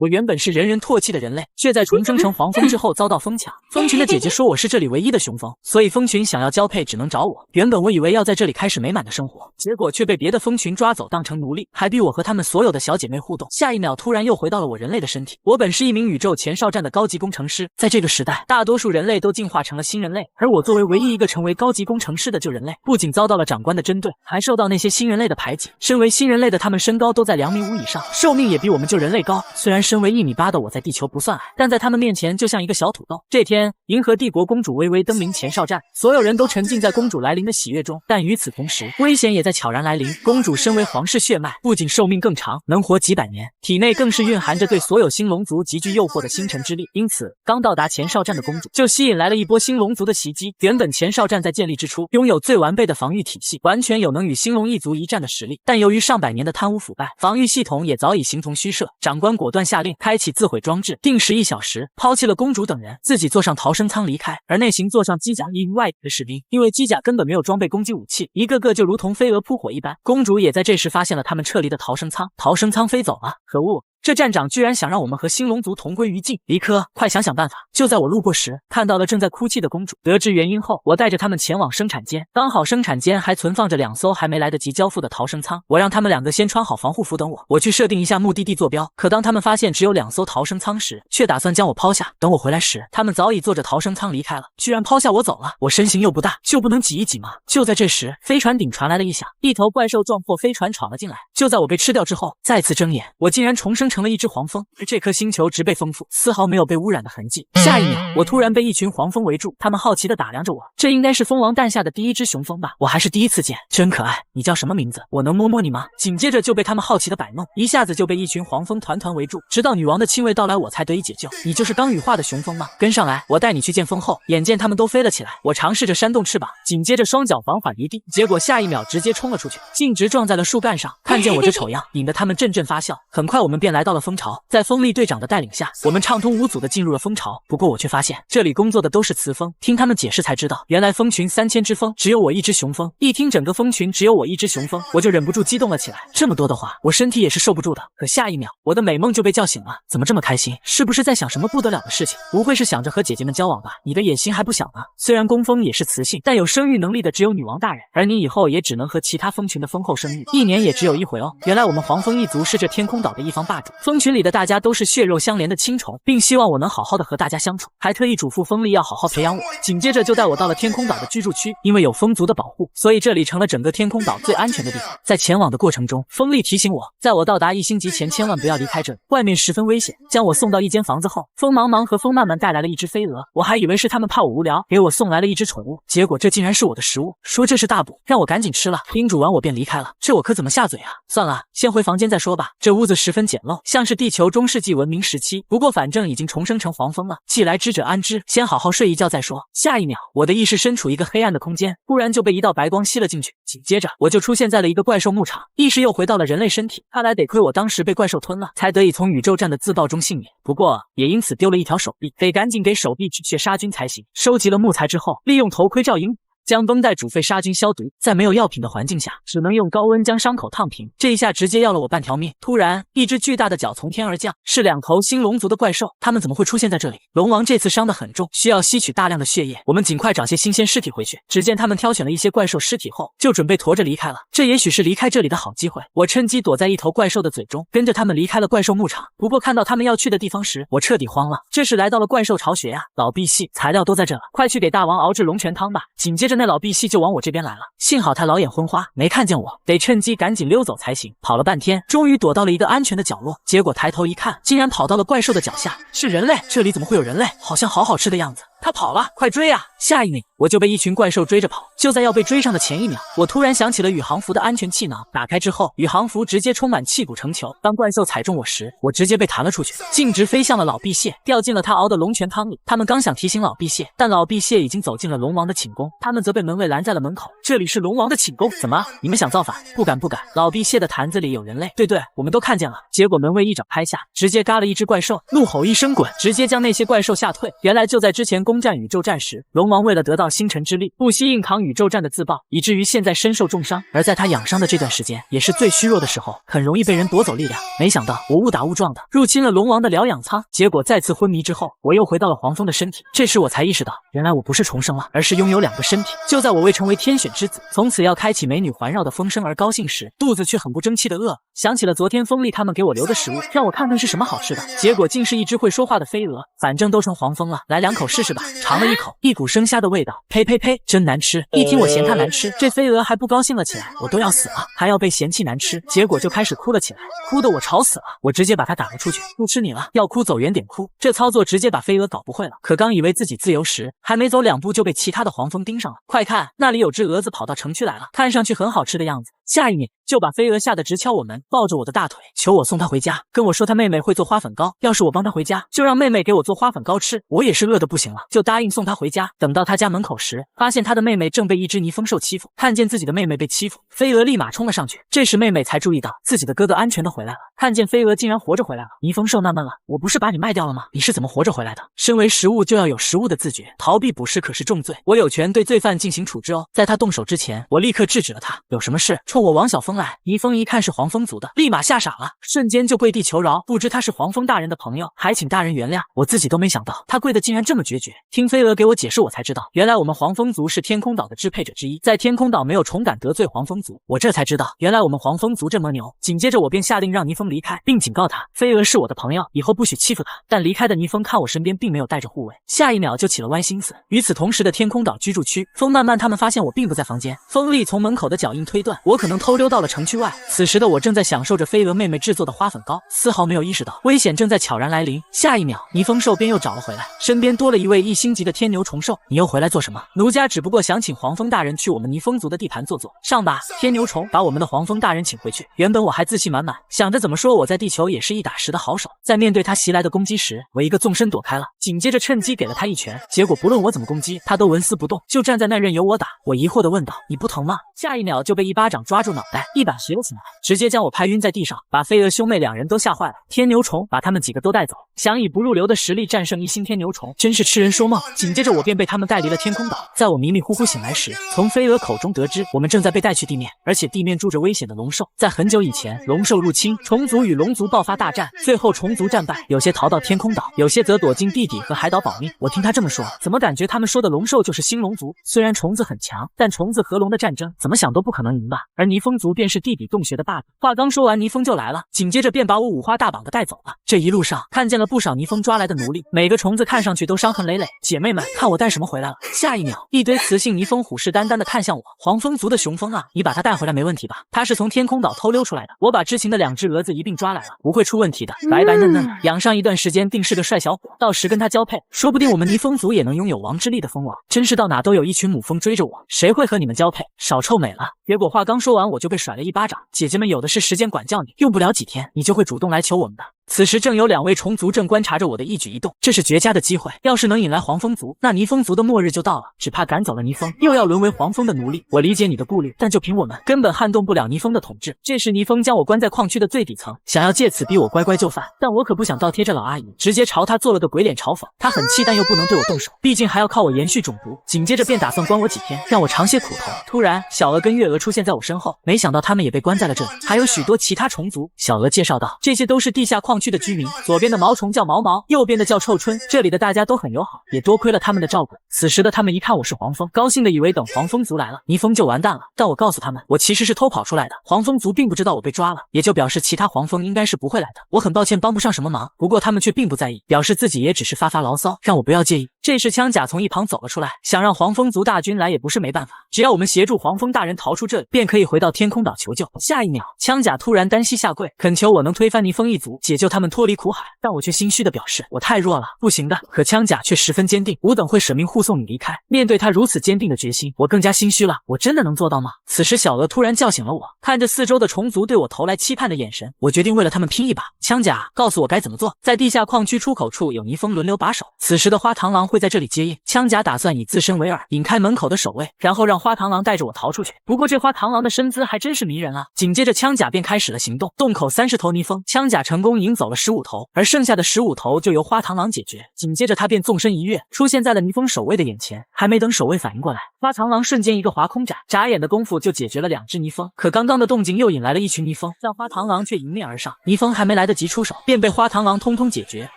我原本是人人唾弃的人类，却在重生成黄蜂之后遭到疯抢。蜂群的姐姐说我是这里唯一的雄蜂，所以蜂群想要交配只能找我。原本我以为要在这里开始美满的生活，结果却被别的蜂群抓走当成奴隶，还逼我和他们所有的小姐妹互动。下一秒突然又回到了我人类的身体。我本是一名宇宙前哨站的高级工程师，在这个时代，大多数人类都进化成了新人类，而我作为唯一一个成为高级工程师的旧人类，不仅遭到了长官的针对，还受到那些新人类的排挤。身为新人类的他们身高都在2.5米以上，寿命也比我们旧人类高。虽然身为1.8米的我在地球不算矮，但在他们面前就像一个小土豆。这天，银河帝国公主微微登临前哨站，所有人都沉浸在公主来临的喜悦中，但与此同时，危险也在悄然来临。公主身为皇室血脉，不仅寿命更长，能活几百年，体内更是蕴含着对所有新龙族极具诱惑的星辰之力。因此，刚到达前哨站的公主就吸引来了一波新龙族的袭击。原本前哨站在建立之初拥有最完备的防御体系，完全有能与新龙一族一战的实力，但由于上百年的贪污腐败，防御系统也早已形同虚设。长官果断下令开启自毁装置，定时1小时，抛弃了公主等人，自己坐上逃生舱离开。而内行坐上机甲以外的士兵，因为机甲根本没有装备攻击武器，一个个就如同飞蛾扑火一般。公主也在这时发现了他们撤离的逃生舱，逃生舱飞走了。可恶！这站长居然想让我们和新龙族同归于尽！离科，快想想办法！就在我路过时，看到了正在哭泣的公主。得知原因后，我带着他们前往生产间，刚好生产间还存放着2艘还没来得及交付的逃生舱。我让他们2个先穿好防护服等我，我去设定一下目的地坐标。可当他们发现只有2艘逃生舱时，却打算将我抛下。等我回来时，他们早已坐着逃生舱离开了，居然抛下我走了。我身形又不大，就不能挤一挤吗？就在这时，飞船顶传来了异响，一头怪兽撞破飞船闯了进来。就在我被吃掉之后，再次睁眼，我竟然重生成了一只黄蜂。而这颗星球植被丰富，丝毫没有被污染的痕迹。下一秒，我突然被一群黄蜂围住，他们好奇地打量着我。这应该是蜂王诞下的第一只雄蜂吧？我还是第一次见，真可爱。你叫什么名字？我能摸摸你吗？紧接着就被他们好奇的摆弄，一下子就被一群黄蜂团团围住，直到女王的亲卫到来，我才得以解救。你就是刚羽化的雄蜂吗？跟上来，我带你去见蜂后。眼见他们都飞了起来，我尝试着扇动翅膀，紧接着双脚缓缓离地，结果下一秒直接冲了出去，径直撞在了树干上。看见我这丑样，引得他们阵阵发笑。很快我们便来到了蜂巢，在风力队长的带领下，我们畅通无阻地进入了蜂巢。不过我却发现这里工作的都是雌蜂，听他们解释才知道，原来蜂群3000只蜂，只有我一只雄蜂。一听整个蜂群只有我一只雄蜂，我就忍不住激动了起来。这么多的话，我身体也是受不住的。可下一秒，我的美梦就被叫醒了。怎么这么开心？是不是在想什么不得了的事情？不会是想着和姐姐们交往吧？你的野心还不小呢。虽然工蜂也是雌性，但有生育能力的只有女王大人，而你以后也只能和其他蜂群的蜂后生育，1年也只有1回哦。原来我们黄蜂一族是这天空岛的一方霸主，蜂群里的大家都是血肉相连的亲虫，并希望我能好好的和大家相处，还特意嘱咐蜂力要好好培养我。紧接着就带我到了天空岛的居住区，因为有蜂族的保护，所以这里成了整个天空岛最安全的地方。在前往的过程中，蜂力提醒我，在我到达1星级前千万不要离开这里，外面十分危险。将我送到一间房子后，蜂茫茫和蜂曼曼带来了一只飞蛾，我还以为是他们怕我无聊，给我送来了一只宠物，结果这竟然是我的食物，说这是大补，让我赶紧吃了。叮嘱完我便离开了，这我可怎么下嘴啊？算了，先回房间再说吧。这屋子十分简陋，像是地球中世纪文明时期，不过反正已经重生成黄蜂了，既来之者安之，先好好睡一觉再说。下一秒，我的意识身处一个黑暗的空间，忽然就被一道白光吸了进去，紧接着我就出现在了一个怪兽牧场，意识又回到了人类身体。看来得亏我当时被怪兽吞了，才得以从宇宙站的自爆中幸免。不过也因此丢了一条手臂，得赶紧给手臂止血杀菌才行。收集了木材之后，利用头盔罩萤将绷带煮沸杀菌消毒，在没有药品的环境下，只能用高温将伤口烫平。这一下直接要了我半条命。突然，一只巨大的脚从天而降，是2头新龙族的怪兽。他们怎么会出现在这里？龙王这次伤得很重，需要吸取大量的血液。我们尽快找些新鲜尸体回去。只见他们挑选了一些怪兽尸体后，就准备驮着离开了。这也许是离开这里的好机会。我趁机躲在一头怪兽的嘴中，跟着他们离开了怪兽牧场。不过看到他们要去的地方时，我彻底慌了。这是来到了怪兽巢穴啊！老赑屃，材料都在这了，快去给大王熬制龙泉汤吧。紧接着那老赑屃就往我这边来了，幸好他老眼昏花，没看见我，得趁机赶紧溜走才行。跑了半天，终于躲到了一个安全的角落，结果抬头一看，竟然跑到了怪兽的脚下。是人类？这里怎么会有人类？好像好好吃的样子。他跑了，快追啊！下一秒，我就被一群怪兽追着跑。就在要被追上的前一秒，我突然想起了宇航服的安全气囊，打开之后，宇航服直接充满气骨成球。当怪兽踩中我时，我直接被弹了出去，径直飞向了老赑屃，掉进了他熬的龙泉汤里。他们刚想提醒老赑屃，但老赑屃已经走进了龙王的寝宫，他们则被门卫拦在了门口。这里是龙王的寝宫，怎么？你们想造反？不敢不敢。老赑屃的坛子里有人类，对，我们都看见了。结果门卫一掌拍下，直接嘎了一只怪兽，怒吼一声滚，直接将那些怪兽吓退。原来就在之前攻占宇宙战时，龙王为了得到星辰之力，不惜硬扛宇宙战的自爆，以至于现在身受重伤。而在他养伤的这段时间，也是最虚弱的时候，很容易被人夺走力量。没想到我误打误撞的入侵了龙王的疗养舱，结果再次昏迷之后，我又回到了黄蜂的身体。这时我才意识到，原来我不是重生了，而是拥有2个身体。就在我未成为天选之子，从此要开启美女环绕的风声而高兴时，肚子却很不争气的饿了。想起了昨天风力他们给我留的食物，让我看看是什么好吃的，结果竟是一只会说话的飞蛾。反正都成黄蜂了，来2口试试吧。尝了一口，一股生虾的味道，呸呸呸，真难吃！一听我嫌它难吃，这飞蛾还不高兴了起来，我都要死了，还要被嫌弃难吃，结果就开始哭了起来，哭得我吵死了。我直接把它打了出去，不吃你了，要哭走远点哭。这操作直接把飞蛾搞不会了，可刚以为自己自由时，还没走2步就被其他的黄蜂盯上了。快看，那里有只蛾子跑到城区来了，看上去很好吃的样子。下一秒就把飞蛾吓得直敲我门，抱着我的大腿，求我送她回家，跟我说她妹妹会做花粉糕，要是我帮她回家，就让妹妹给我做花粉糕吃。我也是饿得不行了，就答应送她回家。等到她家门口时，发现她的妹妹正被一只泥蜂兽欺负。看见自己的妹妹被欺负，飞蛾立马冲了上去。这时妹妹才注意到自己的哥哥安全的回来了，看见飞蛾竟然活着回来了，泥蜂兽纳闷了，我不是把你卖掉了吗？你是怎么活着回来的？身为食物就要有食物的自觉，逃避捕食可是重罪，我有权对罪犯进行处置哦。在他动手之前，我立刻制止了他，有什么事冲我王小峰来。泥蜂一看是黄蜂族的，立马吓傻了，瞬间就跪地求饶，不知他是黄蜂大人的朋友，还请大人原谅。我自己都没想到他跪的竟然这么决绝。听飞蛾给我解释，我才知道原来我们黄蜂族是天空岛的支配者之一，在天空岛没有虫敢得罪黄蜂族，我这才知道原来我们黄蜂族这么牛。紧接着我便下令让泥蜂离开，并警告他飞蛾是我的朋友，以后不许欺负他。但离开的泥蜂看我身边并没有带着护卫，下一秒就起了歪心思。与此同时的天空岛居住区，风漫漫他们发现我并不在房间，风力从门口的脚印推断我可能偷溜到了城区外。此时的我正在享受着飞蛾妹妹制作的花粉糕，丝毫没有意识到危险正在悄然来临。下一秒泥蜂兽便又找了回来，身边多了一位1星级的天牛虫兽。你又回来做什么？奴家只不过想请黄蜂大人去我们泥蜂族的地盘坐坐，上吧。天牛虫把我们的黄蜂大人请回去。原本我还自信满满，想着怎么说我在地球也是1打10的好手，在面对他袭来的攻击时，我一个纵身躲开了，紧接着趁机给了他一拳，结果不论我怎么攻击，他都纹丝不动，就站在那任由我打。我疑惑地问道，你不疼吗？下一秒就被一巴掌抓住脑袋，一把拾了起来，直接将我拍晕在地上，把飞蛾兄妹2人都吓坏了。天牛虫把他们几个都带走，想以不入流的实力战胜1星天牛虫，真是痴人说梦。紧接着我便被他们带离了天空岛。在我迷迷糊糊醒来时，从飞蛾口中得知我们正在被带去地面，而且地面住着危险的龙兽。在很久以前，龙兽入侵，虫族与龙族爆发大战，最后虫族战败，有些逃到天空岛，有些则躲进地底和海岛保命。我听他这么说，怎么感觉他们说的龙兽就是新龙族？虽然虫子很强，但虫子和龙的战争怎么想都不可能赢吧。而泥蜂族便是地底洞穴的霸主。话刚说完，泥蜂就来了，紧接着便把我五花大绑的带走了。这一路上看见了不少泥蜂抓来的奴隶，每个虫子看上去都伤痕累累。姐妹们，看我带什么回来了？下一秒，一堆雌性泥蜂虎视眈眈的看向我。黄蜂族的雄蜂啊，你把它带回来没问题吧？它是从天空岛偷溜出来的，我把知情的2只蛾子一并抓来了，不会出问题的。白白嫩嫩的，养上一段时间定是个帅小伙，到时跟他交配，说不定我们泥蜂族也能拥有王之力的蜂王。真是到哪都有一群母蜂追着我，谁会和你们交配？少臭美了。结果话刚说完，我就被甩了一巴掌。姐姐们有的是时间管教你，用不了几天，你就会主动来求我们的。此时正有2位虫族正观察着我的一举一动，这是绝佳的机会，要是能引来黄蜂族，那泥蜂族的末日就到了。只怕赶走了泥蜂，又要沦为黄蜂的奴隶。我理解你的顾虑，但就凭我们，根本撼动不了泥蜂的统治。这时泥蜂将我关在矿区的最底层，想要借此逼我乖乖就范，但我可不想倒贴着老阿姨，直接朝她做了个鬼脸嘲讽。她很气，但又不能对我动手，毕竟还要靠我延续种族。紧接着便打算关我几天，让我尝些苦头。突然小鹅跟月娥出现在我身后，没想到他们也被关在了这里，还有许多其他虫族。小鹅介绍道，这些都是地下矿区的居民，左边的毛虫叫毛毛，右边的叫臭春，这里的大家都很友好，也多亏了他们的照顾。此时的他们一看我是黄蜂，高兴的以为等黄蜂族来了，泥蜂就完蛋了。但我告诉他们，我其实是偷跑出来的，黄蜂族并不知道我被抓了，也就表示其他黄蜂应该是不会来的。我很抱歉帮不上什么忙，不过他们却并不在意，表示自己也只是发发牢骚，让我不要介意。这时枪甲从一旁走了出来，想让黄蜂族大军来也不是没办法，只要我们协助黄蜂大人逃出这里，便可以回到天空岛求救。下一秒，枪甲突然单膝下跪，恳求我能推翻泥蜂一族，解救他们脱离苦海。但我却心虚的表示我太弱了，不行的。可枪甲却十分坚定，吾等会舍命护送你离开。面对他如此坚定的决心，我更加心虚了，我真的能做到吗？此时小鹅突然叫醒了我，看着四周的虫族对我投来期盼的眼神，我决定为了他们拼一把。枪甲，告诉我该怎么做。在地下矿区出口处有泥蜂轮流把守，此时的花螳螂会在这里接应。枪甲打算以自身为饵，引开门口的守卫，然后让花螳螂带着我逃出去。不过这花螳螂的身姿还真是迷人啊。紧接着枪甲便开始了行动，洞口30头泥蜂，枪甲成功引经走了15头，而剩下的15头就由花螳螂解决。紧接着他便纵身一跃，出现在了泥蜂守卫的眼前。还没等守卫反应过来，花螳螂瞬间一个划空斩，眨眼的功夫就解决了2只泥蜂。可刚刚的动静又引来了一群泥蜂，但花螳螂却迎面而上，泥蜂还没来得及出手，便被花螳螂通通解决。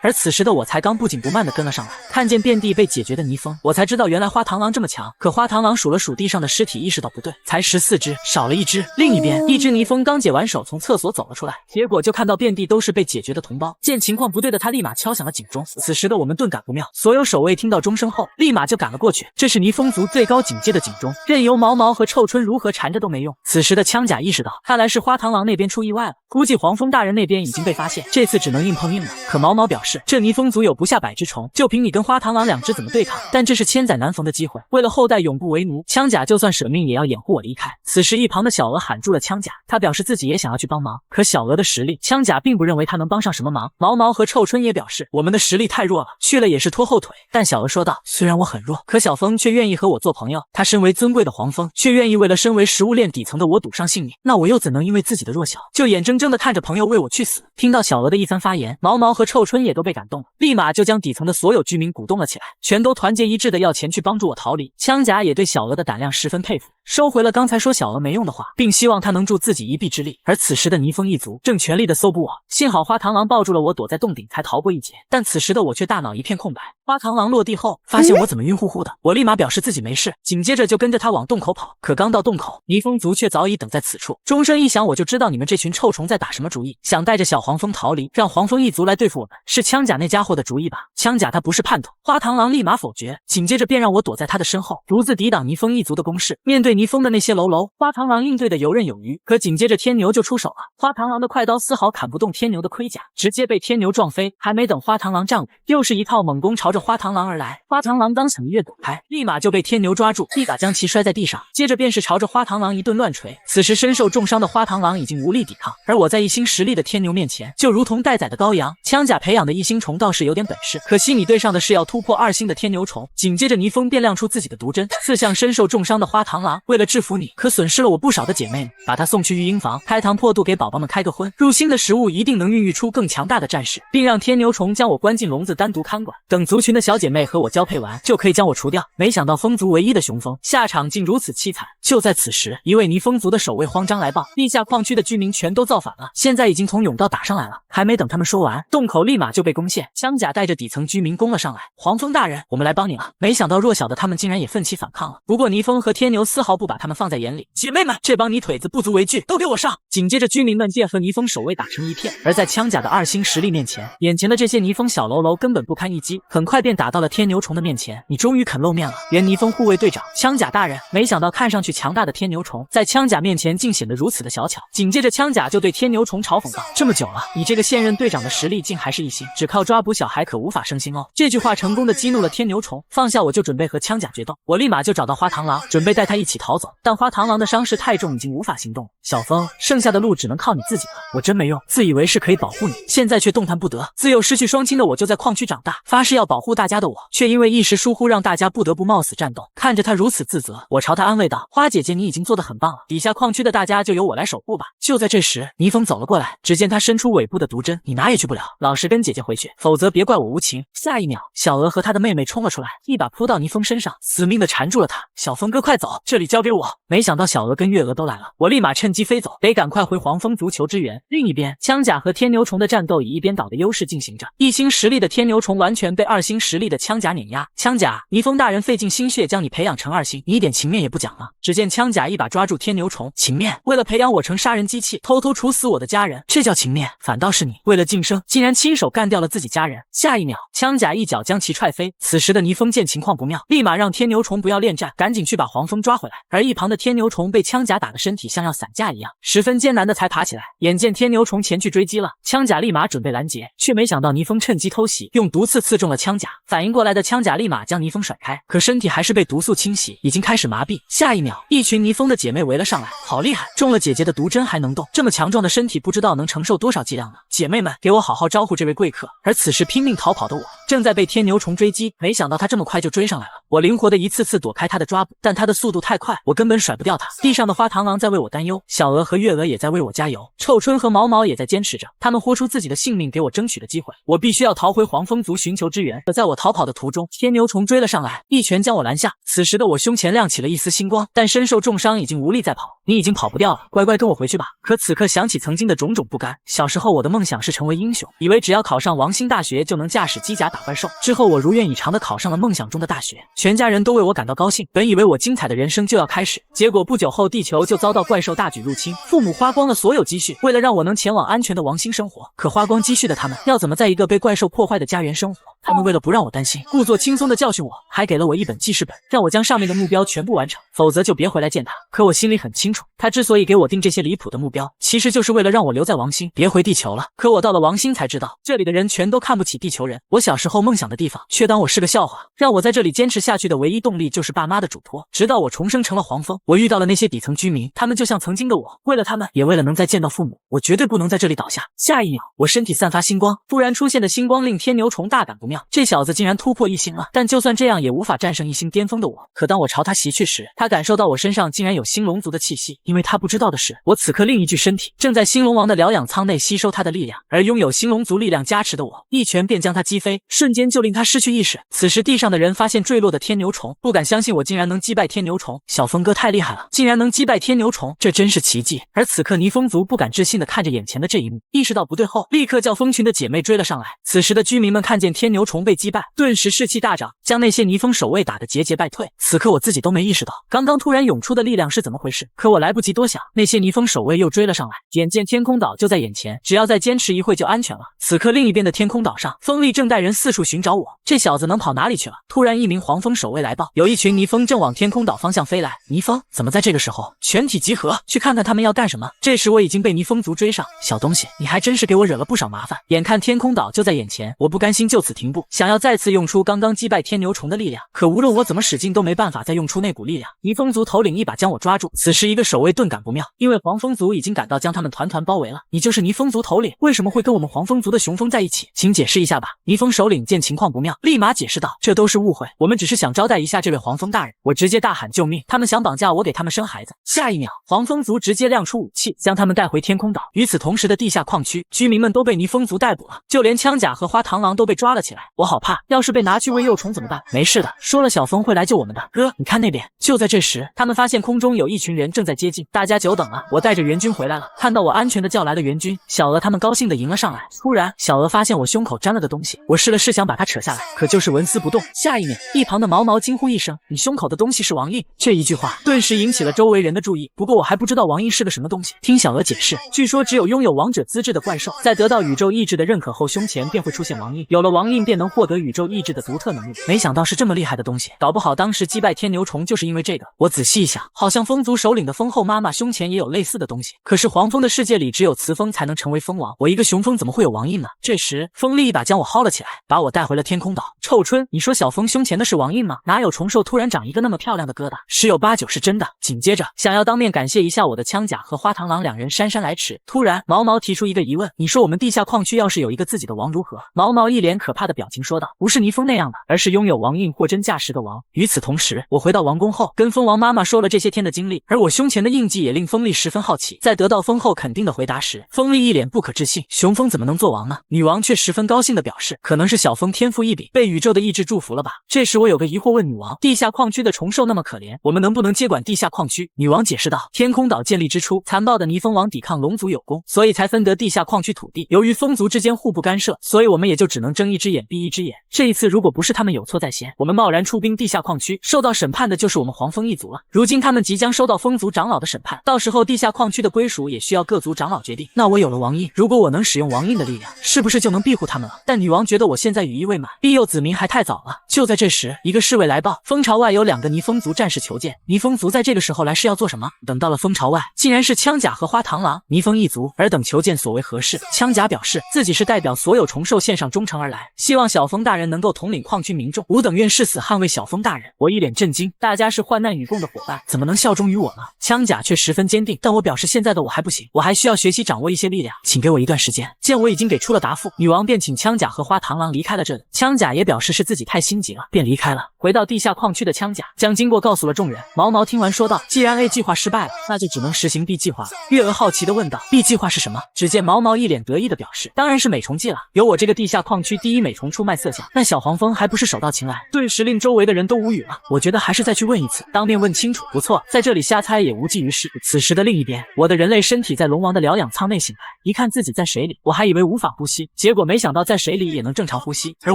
而此时的我才刚不紧不慢地跟了上来，看见遍地被解决的泥蜂，我才知道原来花螳螂这么强。可花螳螂数了数地上的尸体，意识到不对，才14只，少了1只。另一边，一只泥蜂刚解完手，从厕所走了出来，结果就看到遍地都是被解决的同胞。见情况不对的他立马敲响了警钟。此时的我们顿感不妙，所有守卫听到钟声后，立马就赶了过去。这是泥蜂族最高警戒的警钟，任由毛毛和臭春如何缠着都没用。此时的枪甲意识到，看来是花螳螂那边出意外了，估计黄蜂大人那边已经被发现，这次只能硬碰硬了。可毛毛表示，这泥蜂族有不下百只虫，就凭你跟花螳螂2只怎么对抗？但这是千载难逢的机会，为了后代永不为奴，枪甲就算舍命也要掩护我离开。此时一旁的小娥喊住了枪甲，他表示自己也想要去帮忙，可小娥的实力，枪甲并不认为他能帮上什么忙。毛毛和臭春也表示，我们的实力太弱了，去了也是拖后腿。但小娥说道，虽然我很弱，可小风却愿意和我做朋友，他身为尊贵的黄蜂，却愿意为了身为食物链底层的我赌上性命，那我又怎能因为自己的弱小，就眼睁睁地看着朋友为我去死？听到小娥的一番发言，毛毛和臭春也都被感动了，立马就将底层的所有居民鼓动了起来，全都团结一致的要前去帮助我逃离。枪甲也对小娥的胆量十分佩服，收回了刚才说小娥没用的话，并希望她能助自己一臂之力。而此时的泥蜂一族正全力的搜捕我，幸好花螳螂抱住了我，躲在洞顶才逃过一劫。但此时的我却大脑一片空白。花螳螂落地后，发现我怎么晕乎乎的，我立马表示自己没事，紧接着就跟着他往洞口跑。可刚到洞口，泥蜂族却早已等在此处。钟声一响，我就知道你们这群臭虫在打什么主意，想带着小黄蜂逃离，让黄蜂一族来对付我们，是枪甲那家伙的主意吧？枪甲他不是叛徒。花螳螂立马否决，紧接着便让我躲在他的身后，独自抵挡泥蜂一族的攻势。面对泥蜂的那些喽喽，花螳螂应对的游刃有余。可紧接着天牛就出手了，花螳螂的快刀丝毫砍不动天牛的盔甲，直接被天牛撞飞。还没等花螳螂站稳，又是一套猛攻朝着花螳螂而来。花螳螂刚想一跃躲开，立马就被天牛抓住，一把将其摔在地上，接着便是朝着花螳螂一顿乱锤。此时身受重伤的花螳螂已经无力抵抗，而我在一星实力的天牛面前，就如同待宰的羔羊。枪甲培养的一星虫倒是有点本事，可惜你对上的是要突破2星的天牛虫。紧接着泥蜂便亮出自己的毒针，刺向身受重伤的花螳螂。为了制服你，可损失了我不少的姐妹们，把她送去育婴房，开膛破肚给宝宝们开个荤。入侵的食物一定能孕育出更强大的战士，并让天牛虫将我关进笼子单独看管。等族群的小姐妹和我交配完，就可以将我除掉。没想到蜂族唯一的雄蜂下场竟如此凄惨。就在此时，一位泥蜂族的守卫慌张来报，地下矿区的居民全都造反了，现在已经从甬道打上来了。还没等他们说完，洞口立马就被攻陷，枪甲带着底层居民攻了上来。黄蜂大人，我们来帮你了。没想到弱小的他们竟然也奋起反抗了，不过泥蜂和天牛丝毫不把他们放在眼里。姐妹们，这帮泥腿子不足为惧，都给我上！紧接着居民们便和泥蜂守卫打成一片。而在枪甲的2星实力面前，眼前的这些泥蜂小喽啰根本不堪一击，很快便打到了天牛虫的面前。你终于肯露面了，原泥蜂护卫队长枪甲大人。没想到看上去强大的天牛虫在枪甲面前竟显得如此的小巧。紧接着枪甲就对天牛虫嘲讽道，这么久了，你这个现任队长的实力竟还是1星，只靠抓捕小孩可无法升星哦。这句话成功的激怒了天牛虫，放下我就准备和枪甲决斗。我立马就找到花螳螂，准备带他一起逃走，但花螳螂的伤势太重，已经无法行动。小风，剩下的路只能靠你自己了。我真没用，自以为是可以保护你，现在却动弹不得。自幼失去双亲的我就在矿区长大，发誓要保护大家的我，却因为一时疏忽让大家不得不冒死战斗。看着他如此自责，我朝他安慰道，花姐姐你已经做得很棒了，底下矿区的大家就由我来守护吧。就在这时，泥蜂走了过来，只见他伸出尾部的毒针，你哪也去不了，老实跟姐姐回去，否则别怪我无情。下一秒，小娥和她的妹妹冲了出来，一把扑到泥蜂身上，死命的缠住了他。小风哥快走，这里交给我。没想到小娥跟月娥都来了，我立马趁机飞走，得赶快回黄蜂族求支援。另一边，枪甲和天牛虫的战斗以一边倒的优势进行着，1星实力的天牛虫完全被2星实力的枪甲碾压。枪甲，泥蜂大人费尽心血将你培养成2星，你一点情面也不讲了。只见枪甲一把抓住天牛虫，情面？为了培养我成杀人机器，偷偷处死我的家人，这叫情面？反倒是你，为了晋升，竟然亲手干掉了自己家人。下一秒，枪甲一脚将其踹飞。此时的泥蜂见情况不妙，立马让天牛虫不要恋战，赶紧去把黄蜂抓回来。而一旁的天牛虫被枪甲打的身体像要散架一样，十分艰难的才爬起来。眼见天牛虫前去追击了，枪甲立马准备拦截，却没想到泥蜂趁机偷袭，用毒刺刺中了枪甲。反应过来的枪甲立马将泥蜂甩开，可身体还是被毒素侵袭，已经开始麻痹。下一秒，一群泥蜂的姐妹围了上来，好厉害，中了姐姐的毒针还能动，这么强壮的身体不知道能承受多少剂量呢。姐妹们，给我好好招呼这位贵客。而此时拼命逃跑的我，正在被天牛虫追击，没想到他这么快就追上来了。我灵活的一次次躲开他的抓捕，但他的速度太快，我根本甩不掉他。地上的花螳螂在为我担忧，小鹅和月娥也在为我加油，臭春和毛毛也在坚持着，他们豁出自己的性命给我争取的机会。我必须要逃回黄蜂族寻求支援。可在我逃跑的途中，天牛虫追了上来，一拳将我拦下。此时的我胸前亮起了一丝星光，但身受重伤，已经无力再跑。你已经跑不掉了，乖乖跟我回去吧。可此刻想起曾经的种种不甘，小时候我的梦想是成为英雄，以为只要考上王星大学就能驾驶机甲打怪兽。之后我如愿以偿的考上了梦想中的大学，全家人都为我感到高兴。本以为我精彩的人生就要开始，结果不久后地球就遭到怪兽大举入侵，父母花光了所有积蓄，为了让我能前往安全的王星生活。可花光积蓄的他们，要怎么在一个被怪兽破坏的家园生活？他们为了不让我担心，故作轻松的教训我，还给了我一本记事本，让我将上面的目标全部完成，否则就别回来见他。可我心里很清楚，他之所以给我定这些离谱的目标，其实就是为了让我留在王星，别回地球了。可我到了王星才知道，这里的人全都看不起地球人，我小时候梦想的地方，却当我是个笑话。让我在这里坚持下去的唯一动力就是爸妈的嘱托。直到我重生成了黄蜂，我遇到了那些底层居民，他们就像曾经的我，为了他们，也为了能再见到父母，我绝对不能在这里倒下。下一秒，我身体散发星光，突然出现的星光令天牛虫大感不妙，这小子竟然突破1星了。但就算这样，也无法战胜1星巅峰的我。可当我朝他袭去时，他感受到我身上竟然有星龙族的气息，因为他不知道的是，我此刻另一具身体正在星龙王的疗养舱内吸收他的力量，而拥有星龙族力量加持的我，一拳便将他击飞，瞬间就令他失去意识。此时地上的人发现坠落的天牛虫，不敢相信我竟然能击败天牛虫，小峰哥太厉害了，竟然能击败天牛虫，这真是奇迹。而此刻泥蜂族不敢置信地看着眼前的这一幕，意识到不对后，立刻叫蜂群的姐妹追了上来。此时的居民们看见天牛虫被击败，顿时士气大涨，将那些泥蜂守卫打得节节败退。此刻我自己都没意识到刚刚突然涌出的力量是怎么回事，可我来不及多想，那些泥蜂守卫又追了上来，眼见天空岛就在眼前，只要再坚持一会就安全了。此刻另一边的天空岛上，风力正带人四处寻找我，这小子能跑哪里去了？突然一名黄蜂守卫来报，有一群泥蜂正往天空岛方向飞来。泥蜂怎么在这个时候？全体集合，去看看他们要干什么。这时我已经被泥蜂族追上，小东西，你还真是给我惹了不少麻烦。眼看天空岛就在眼前，我不甘心就此停步，想要再次用出刚刚击败天牛虫的力量，可无论我怎么使劲都没办法再用出那股力量。泥蜂族头领一把将我抓住，此时一个守卫顿感不妙，因为黄蜂族已经赶到，将他们团团包围了。你就是泥蜂族头领，为什么会跟我们黄蜂族的雄蜂在一起？请解释一下吧。泥蜂首领见情况不妙，立马解释道，这都是误会，我们只是想招待一下这位黄蜂大人。我直接大喊救命，他们想绑架我给他们生孩子。下一秒，黄蜂族直接亮出武器，将他们带回天空岛。与此同时的地下矿区，居民们都被泥蜂族逮捕了，就连枪甲和花螳螂都被抓了起来。我好怕，要是被拿去喂幼虫怎么办？没事的，说了小峰会来救我们的。哥，你看那边。就在这时，他们发现空中有一群人正在接近，大家久等了，我带着援军回来了。看到我安全的叫来了援军，小鹅他们高兴的迎了上来。突然，小鹅发现我胸口沾了个东西，我试了试想把它扯下来，可就是纹丝不动。下一秒，一旁的毛毛惊呼一声：“你胸口的东西是王印！”这一句话顿时引起了周围人的注意。不过我还不知道王印是个什么东西。听小鹅解释，据说只有拥有王者资质的怪兽，在得到宇宙意志的认可后，胸前便会出现王印，有了王印便能获得宇宙意志的独特能力。没想到是这么厉害的东西，搞不好当时击败天牛虫就是因为这个。我仔细一想，好像蜂族首领的蜂后妈妈胸前也有类似的东西。可是黄蜂的世界里只有雌蜂才能成为蜂王，我一个雄蜂怎么会有王印呢？这时风力一把将我薅了起来，把我带回了天空岛。臭春，你说小蜂胸前的是王印吗？哪有虫兽突然长一个那么漂亮的疙瘩？十有八九是真的。紧接着想要当面感谢一下我的枪甲和花螳螂两人姗姗来迟。突然毛毛提出一个疑问，你说我们地下矿区要是有一个自己的王如何？毛毛一脸可怕的表情说道，不是泥蜂那样的，而是拥有王印货真价实的王。与此同时，我回到王宫后跟蜂王妈妈说了这些天的经历，而我胸前的印记也令风力十分好奇。在得到蜂后肯定的回答时，风力一脸不可置信，雄蜂怎么能做王呢？女王却十分高兴的表示，可能是小蜂天赋异禀，被宇宙的意志祝福了吧。这时我有个疑惑问女王，地下矿区的虫兽那么可怜，我们能不能接管地下矿区？女王解释道，天空岛建立之初，残暴的泥蜂王抵抗龙族有功，所以才分得地下矿区土地。由于蜂族之间互不干涉，所以我们也就只能睁一只眼闭一只眼。这一次如果不是他们有错在先，我们贸然出兵地下矿区，受到审判的就是我们黄蜂一族了。如今他们即将收到蜂族长老的审判，到时候地下矿区的归属也需要各族长老决定。那我有了王印，如果我能使用王印的力量，是不是就能庇护他们了？但女王觉得我现在羽翼未满，庇佑子民还太早了。就在这时，一个侍卫来报，蜂巢外有2个泥蜂族战士求见。泥蜂族在这个时候来是要做什么？等到了蜂巢外，竟然是枪甲和花螳螂泥蜂一族，尔等求见所为何事？枪甲表示自己是代表所有虫兽献上忠诚而来，希望小蜂大人能够统领矿区民众，众吾等愿誓死捍卫小风大人。我一脸震惊，大家是患难与共的伙伴，怎么能效忠于我呢？枪甲却十分坚定，但我表示现在的我还不行，我还需要学习掌握一些力量，请给我一段时间。见我已经给出了答复，女王便请枪甲和花螳螂离开了这里。枪甲也表示是自己太心急了，便离开了。回到地下矿区的枪甲将经过告诉了众人。毛毛听完说道：既然 A 计划失败了，那就只能实行 B 计划了。月娥好奇地问道： B 计划是什么？只见毛毛一脸得意地表示：当然是美虫计了，有我这个地下矿区第一美虫出卖色相，那小黄蜂还不是手到擒来？顿时令周围的人都无语了。我觉得还是再去问一次，当面问清楚。不错，在这里瞎猜也无济于事。此时的另一边，我的人类身体在龙王的疗养舱内醒来，一看自己在水里，我还以为无法呼吸，结果没想到在水里也能正常呼吸，而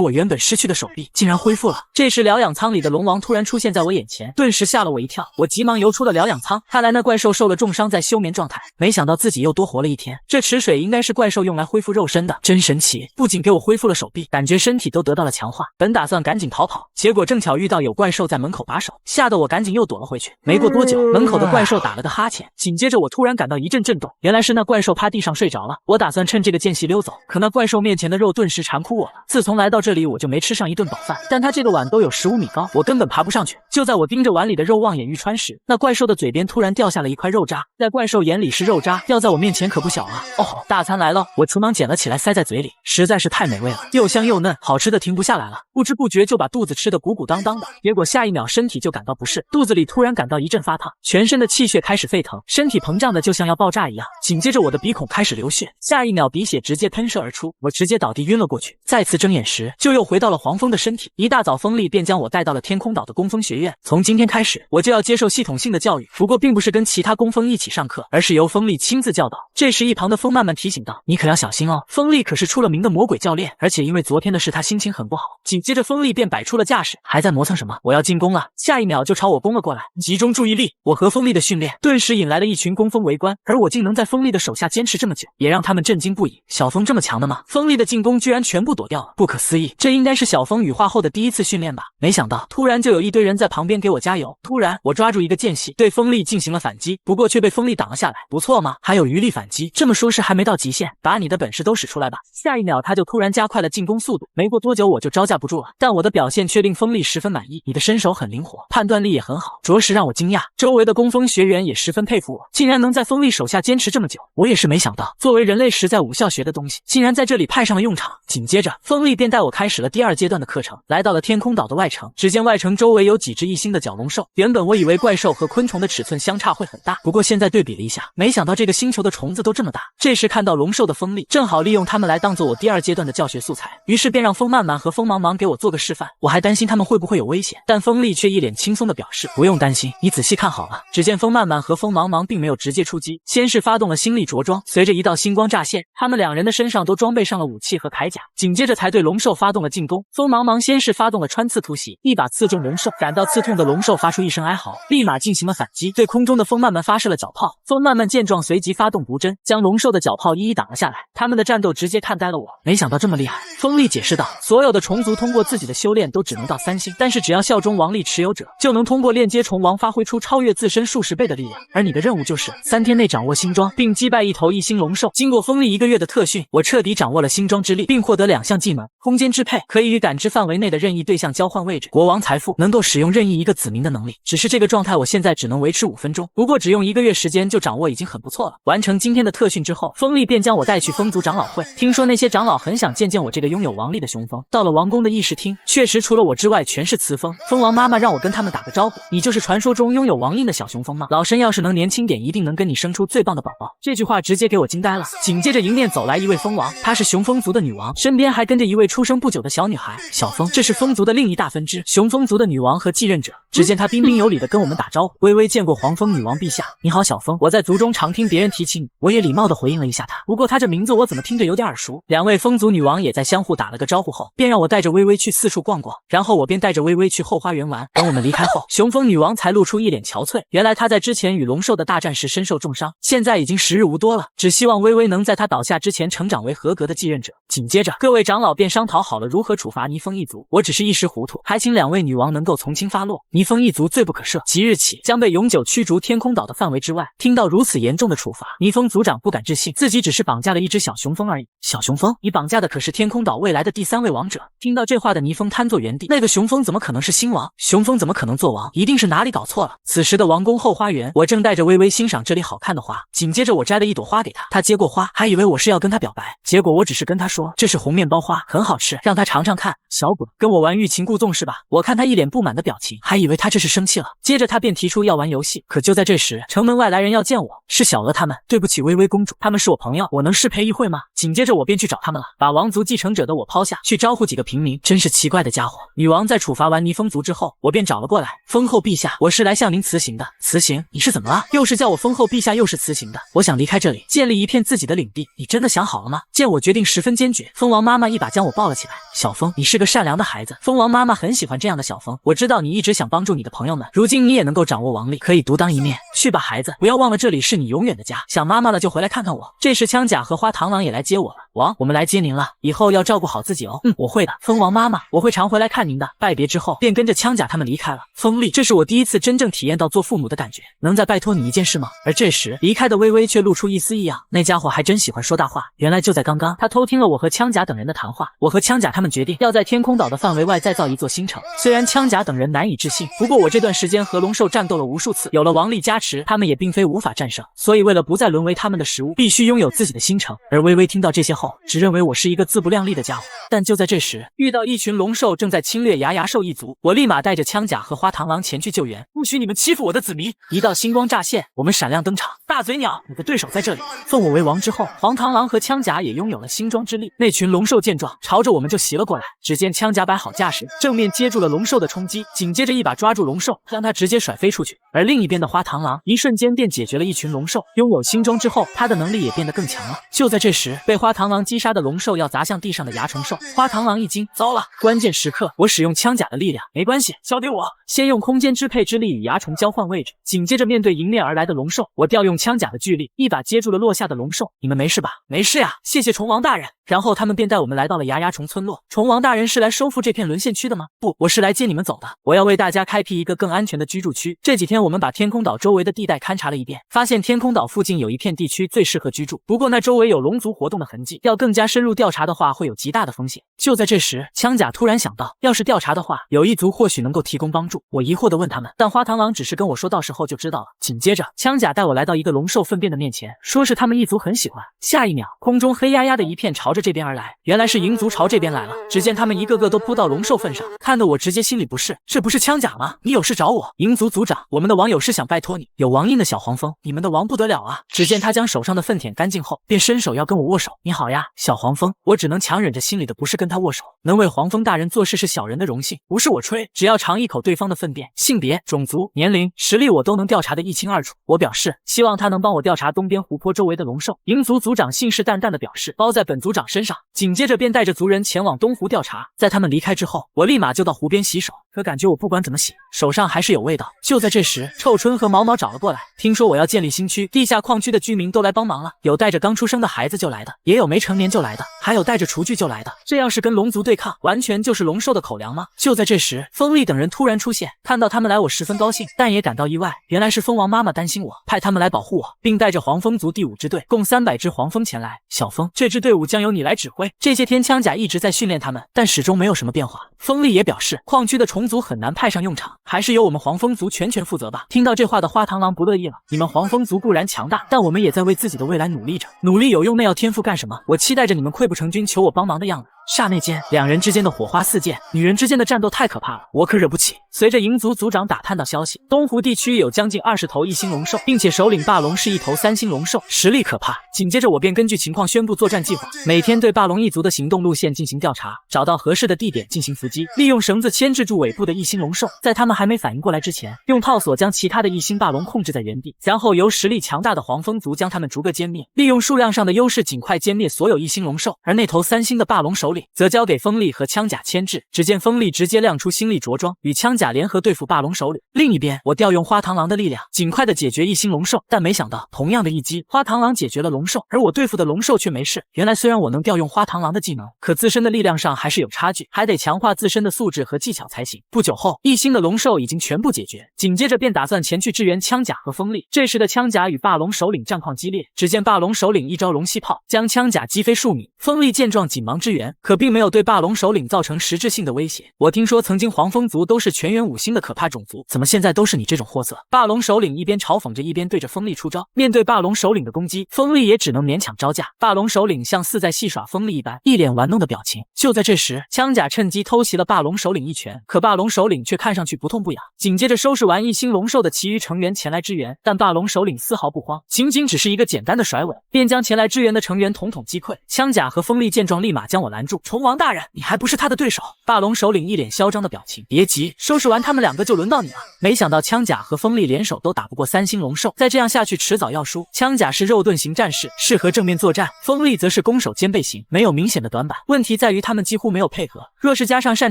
我原本失去的手臂竟然恢复了。这时疗养舱里的龙王突然出现在我眼前，顿时吓了我一跳，我急忙游出了疗养舱。看来那怪兽受了重伤，在休眠状态，没想到自己又多活了一天。这池水应该是怪兽用来恢复肉身的，真神奇，不仅给我恢复了手臂，感觉身体都得到了强化。本打算赶紧逃跑，结果正巧遇到有怪兽在门口把守，吓得我赶紧又躲了回去。没过多久，门口的怪兽打了个哈欠，紧接着我突然感到一阵震动，原来是那怪兽趴地上睡着了。我打算趁这个间隙溜走，可那怪兽面前的肉顿时馋哭我了。自从来到这里，我就没吃上一顿饱饭，但它这个碗都有15米高，我根本爬不上去。就在我盯着碗里的肉望眼欲穿时，那怪兽的嘴边突然掉下了一块肉渣，在怪兽眼里是肉渣，掉在我面前可不小啊！哦，大餐来了！我急忙捡了起来塞在嘴里，实在是太美味了，又香又嫩，好吃的停不下来了。不知不觉就把肚子吃得鼓鼓当当的，结果下一秒身体就感到不适，肚子里突然感到一阵发烫，全身的气血开始沸腾，身体膨胀的就像要爆炸一样。紧接着我的鼻孔开始流血，下一秒鼻血直接喷射而出，我直接倒地晕了过去。再次睁眼时，就又回到了黄蜂的身体。一大早，风力便将我带到了天空岛的工蜂学院。从今天开始，我就要接受系统性的教育，不过并不是跟其他工蜂一起上课，而是由风力亲自教导。这时一旁的风慢慢提醒道：你可要小心哦，风力可是出了名的魔鬼教练，而且因为昨天的事他心情很不好。紧接着风力便摆出了架势，还在磨蹭什么？我要进攻了！下一秒就朝我攻了过来。集中注意力，我和风力的训练顿时引来了一群工蜂围观，而我竟能在风力的手下坚持这么久，也让他们震惊不已。小风这么强的吗？风力的进攻居然全部躲掉了，不可思议！这应该是小风羽化后的第一次训练吧？没想到突然就有一堆人在旁边给我加油。突然我抓住一个间隙对风力进行了反击，不过却被风力挡了下来。不错嘛，还有余力反击，这么说是还没到极限，把你的本事都使出来吧。下一秒他就突然加快了进攻速度，没过多久我就招架不住了，但我的表现却令风力十分满意。你的身手很灵活，判断力也很好，着实让我惊讶。周围的工蜂学员也十分佩服我，竟然能在风力手下坚持这么久。我也是没想到，作为人类时在武校学的东西，竟然在这里派上了用场。紧接着风力便带我开始了第2阶段的课程，来到了天空岛的外城。只见外城周围有几只一星的角龙兽，原本我以为怪兽和昆虫的尺寸相差会很大，不过现在对比了一下，没想到这个星球的虫子都这么大。这时看到龙兽的风力，正好利用它们来当做我第2阶段的教学素材，于是便让风慢慢和风茫茫给我做个示范。我还担心他们会不会有危险，但风力却一脸轻松地表示不用担心，你仔细看好了。只见风慢慢和风茫茫并没有直接出击，先是发动了星力着装，随着一道星光乍现，他们两人的身上都装备上了武器和铠甲，紧接着才对龙兽发动了进攻。风茫茫先是发动了穿刺突袭，一把刺中龙兽，感到刺痛的龙兽发出一声哀嚎，立马进行了反击，对空中的风慢慢发射了脚炮。风慢慢见状随即发动毒针，将龙兽的脚炮一一挡了下来。他们的战斗直接看呆了我，没想到这么厉害。风力解释道，所有的虫族通过自己的修炼都只能到3星，但是只要效忠王力持有者，就能通过链接虫王发挥出超越自身数十倍的力量。而你的任务就是3天内掌握星装，并击败一头1星龙兽。经过风力1个月的特训，我彻底掌握了星装之力，并获得2项技能：空间支配，可以与感知范围内的任意对象交换位置；国王财富，能够使用任意一个子民的能力。只是这个状态我现在只能维持5分钟，不过只用1个月时间就掌握已经很不错了。完成今天的特训之后，风力便将我带去风族长老会。听说那些长老很想见见我这个拥有王力的雄蜂。到了王宫的议事厅，确实除了我之外全是雌蜂。蜂王妈妈让我跟他们打个招呼，你就是传说中拥有王印的小雄蜂吗？老身要是能年轻点，一定能跟你生出最棒的宝宝。这句话直接给我惊呆了。紧接着迎面走来一位蜂王，她是雄蜂族的女王，身边还跟着一位出生不久的小女孩小蜂，这是蜂族的另一大分支，雄蜂族的女王和继任者。只见她彬彬有礼的跟我们打招呼，微微见过黄蜂女王陛下。你好小蜂，我在族中常听别人提起你，我也礼貌的回应了一下她，不过她这名字我怎么听着有点耳熟。两位蜂族女王也在相互打了个招呼后，便让我带着微微去四处逛逛，然后我便带着微微去后花园玩。等我们离开后，雄蜂女王才露出一脸憔悴，原来她在之前与龙兽的大战时身受重伤，现在已经时日无多了，只希望微微能在她倒下之前成长为合格的继任者。紧接着各位长老便商讨好了如何处罚泥蜂一族，我只是一时糊涂，还请两位女王能够从轻发落。泥蜂一族罪不可赦，即日起将被永久驱逐天空岛的范围之外。听到如此严重的处罚，泥蜂族长不敢置信，自己只是绑架了一只小雄蜂而已。小雄蜂？你绑架的可是天空岛未来的第3位王者。听到这话的泥蜂瘫坐原地，那个雄蜂怎么可能是新王？雄蜂怎么可能做王？一定是哪里搞错了。此时的王宫后花园，我正带着微微欣赏这里好看的花，紧接着我摘了一朵花给他，他接过花，还以为我是要跟他表白，结果我只是跟他说这是红面包花，很好吃，让他尝尝看。小鬼，跟我玩欲擒故纵是吧？我看他一脸不满的表情，还以为他这是生气了。接着他便提出要玩游戏，可就在这时，城门外来人要见我，是小娥他们。对不起，微微公主，他们是我朋友，我能适配一会吗？紧接着我便去找他们了，把王族继承者的我抛下，去招呼几个平民。真是奇怪的家伙。女王在处罚完泥蜂族之后，我便找了过来。封后陛下，我是来向您辞行的。辞行？你是怎么了？又是叫我封后陛下，又是辞行的。我想离开这里，建立一片自己的领地。你真的想好了吗？见我决定十分坚决，蜂王妈妈一把将我抱了起来。小蜂，你是个善良的孩子，蜂王妈妈很喜欢这样的小蜂。我知道你一直想帮助你的朋友们，如今你也能够掌握王力，可以独当一面。去吧，孩子，不要忘了这里是你永远的家。想妈妈了就回来看看我。这时枪甲和花螳螂也来接我了。王，我们来接您了，以后要照顾好自己哦。我会的，蜂王妈妈，我会常回来看您的。拜别之后，便跟着枪甲他们离开了。风力，这是我第一次真正体验到做父母的感觉，能再拜托你一件事吗？而这时离开的微微却露出一丝异样，那家伙还真喜欢说大话。原来就在刚刚，他偷听了我和枪甲等人的谈话。我和枪甲他们决定要在天空岛的范围外再造一座新城。虽然枪甲等人难以置信，不过我这段时间和龙兽战斗了无数次，有了王力加持，他们也并非无法战胜。所以为了不再沦为他们的食物，必须拥有自己的新城。而微微听到这些后，只认为我是一个自不量力的家伙。但就在这时，遇到一群龙兽正在侵略牙牙兽一族，我立马带着枪甲和花螳螂前去救援。不许你们欺负我的子民！一道星光乍现，我们闪亮登场。大嘴鸟，你的对手在这里！奉我为王之后，黄螳螂和枪甲也拥有了星装之力。那群龙兽见状，朝着我们就袭了过来。只见枪甲摆好架势，正面接住了龙兽的冲击，紧接着一把抓住龙兽，将它直接甩飞出去。而另一边的花螳螂一瞬间便解决了一群龙兽，拥有星装之后，它的能力也变得更强了。就在这时，被花螳螂击杀的龙兽要砸向地上的蚜虫兽，花螳螂一惊，糟了！关键时刻，我使用枪甲的力量，没关系，交给我。先用空间支配之力与蚜虫交换位置，紧接着面对迎面而来的龙兽，我调用枪甲的巨力，一把接住了落下的龙兽。你们没事吧？没事呀，谢谢虫王大人。然后他们便带我们来到了牙虫村落。虫王大人是来收复这片沦陷区的吗？不，我是来接你们走的。我要为大家开辟一个更安全的居住区。这几天我们把天空岛周围的地带勘察了一遍，发现天空岛附近有一片地区最适合居住，不过那周围有龙族活动的痕迹，要更加深入调查的话会有极大的风险。就在这时，枪甲突然想到，要是调查的话，有一族或许能够提供帮助。我疑惑地问他们，但花螳螂只是跟我说到时候就知道了。紧接着，枪甲带我来到一个龙兽粪便的面前，说是他们一族很喜欢。下一秒，空中黑压压的一片朝着这边而来，原来是银族朝这边来了。只见他们一个个都扑到龙兽粪上，看得我直接心里不适。这不是枪甲吗？你有事找我？银族族长，我们的王有事想拜托你。有王印的小黄蜂，你们的王不得了啊！只见他将手上的粪舔干净后，便伸手要跟我握手。你好呀，小黄蜂。我只能强忍着心里的不适跟他握手。能为黄蜂大人做事是小人的荣幸，不是我吹，只要尝一口对方的粪便，性别、种族、年龄、实力我都能调查得一清二楚。我表示希望他能帮我调查东边湖泊周围的龙兽。银族族长信誓旦旦地表示包在本族长身上，紧接着便带着族人前往东湖调查。在他们离开之后，我立马就到湖边洗手，可感觉我不管怎么洗，手上还是有味道。就在这时，臭春和毛毛找了过来，听说我要建立新区，地下矿区的居民都来帮忙了，有带着刚出生的孩子就来的，也有没成年就来的，还有带着厨具就来的。这要是跟龙族对抗，完全就是龙兽的口粮吗？就在这时，风力等人突然出现，看到他们来我十分高兴，但也感到意外，原来是蜂王妈妈担心我，派他们来保护我，并带着黄蜂族第5支队共300只黄蜂前来。小蜂，这支队伍将由你来指挥。这些天枪甲一直在训练他们，但始终没有什么变化。风力也表示矿区的虫族很难派上用场，还是由我们黄蜂族全权负责吧。听到这话的花螳螂不乐意了，你们黄蜂族固然强大，但我们也在为自己的未来努力着，努力有用那要天赋干什么？我期待着你们溃不成军求我帮忙的样子。刹那间，两人之间的火花四溅，女人之间的战斗太可怕了，我可惹不起。随着银族族长打探到消息，东湖地区有将近20头1星龙兽，并且首领霸龙是1头3星龙兽，实力可怕。紧接着我便根据情况宣布作战计划，每天对霸龙一族的行动路线进行调查，找到合适的地点进行伏击，利用绳子牵制住尾部的1星龙兽，在他们还没反应过来之前，用套索将其他的1星霸龙控制在原地，然后由实力强大的黄蜂族将他们逐个歼灭，利用数量上的优势尽快歼灭所有1星龙兽。而那头3星的霸龙首领领则交给风力和枪甲牵制。只见风力直接亮出星力着装，与枪甲联合对付霸龙首领。另一边，我调用花螳螂的力量，尽快的解决异星龙兽。但没想到，同样的一击，花螳螂解决了龙兽，而我对付的龙兽却没事。原来虽然我能调用花螳螂的技能，可自身的力量上还是有差距，还得强化自身的素质和技巧才行。不久后，异星的龙兽已经全部解决，紧接着便打算前去支援枪甲和风力。这时的枪甲与霸龙首领战况激烈，只见霸龙首领一招龙息炮将枪甲击飞数米，风力见状紧忙支援，可并没有对霸龙首领造成实质性的威胁。我听说曾经黄蜂族都是全员5星的可怕种族，怎么现在都是你这种货色？霸龙首领一边嘲讽着，一边对着风力出招。面对霸龙首领的攻击，风力也只能勉强招架。霸龙首领像似在戏耍风力一般，一脸玩弄的表情。就在这时，枪甲趁机偷袭了霸龙首领一拳，可霸龙首领却看上去不痛不痒。紧接着收拾完异星龙兽的其余成员前来支援，但霸龙首领丝毫不慌，仅仅只是一个简单的甩尾，便将前来支援的成员统统击溃。枪甲和风力见状，立马将我拦住。虫王大人，你还不是他的对手！霸龙首领一脸嚣张的表情。别急，收拾完他们2个就轮到你了。没想到枪甲和风力联手都打不过3星龙兽，再这样下去迟早要输。枪甲是肉盾型战士，适合正面作战，风力则是攻守兼备型，没有明显的短板。问题在于他们几乎没有配合，若是加上擅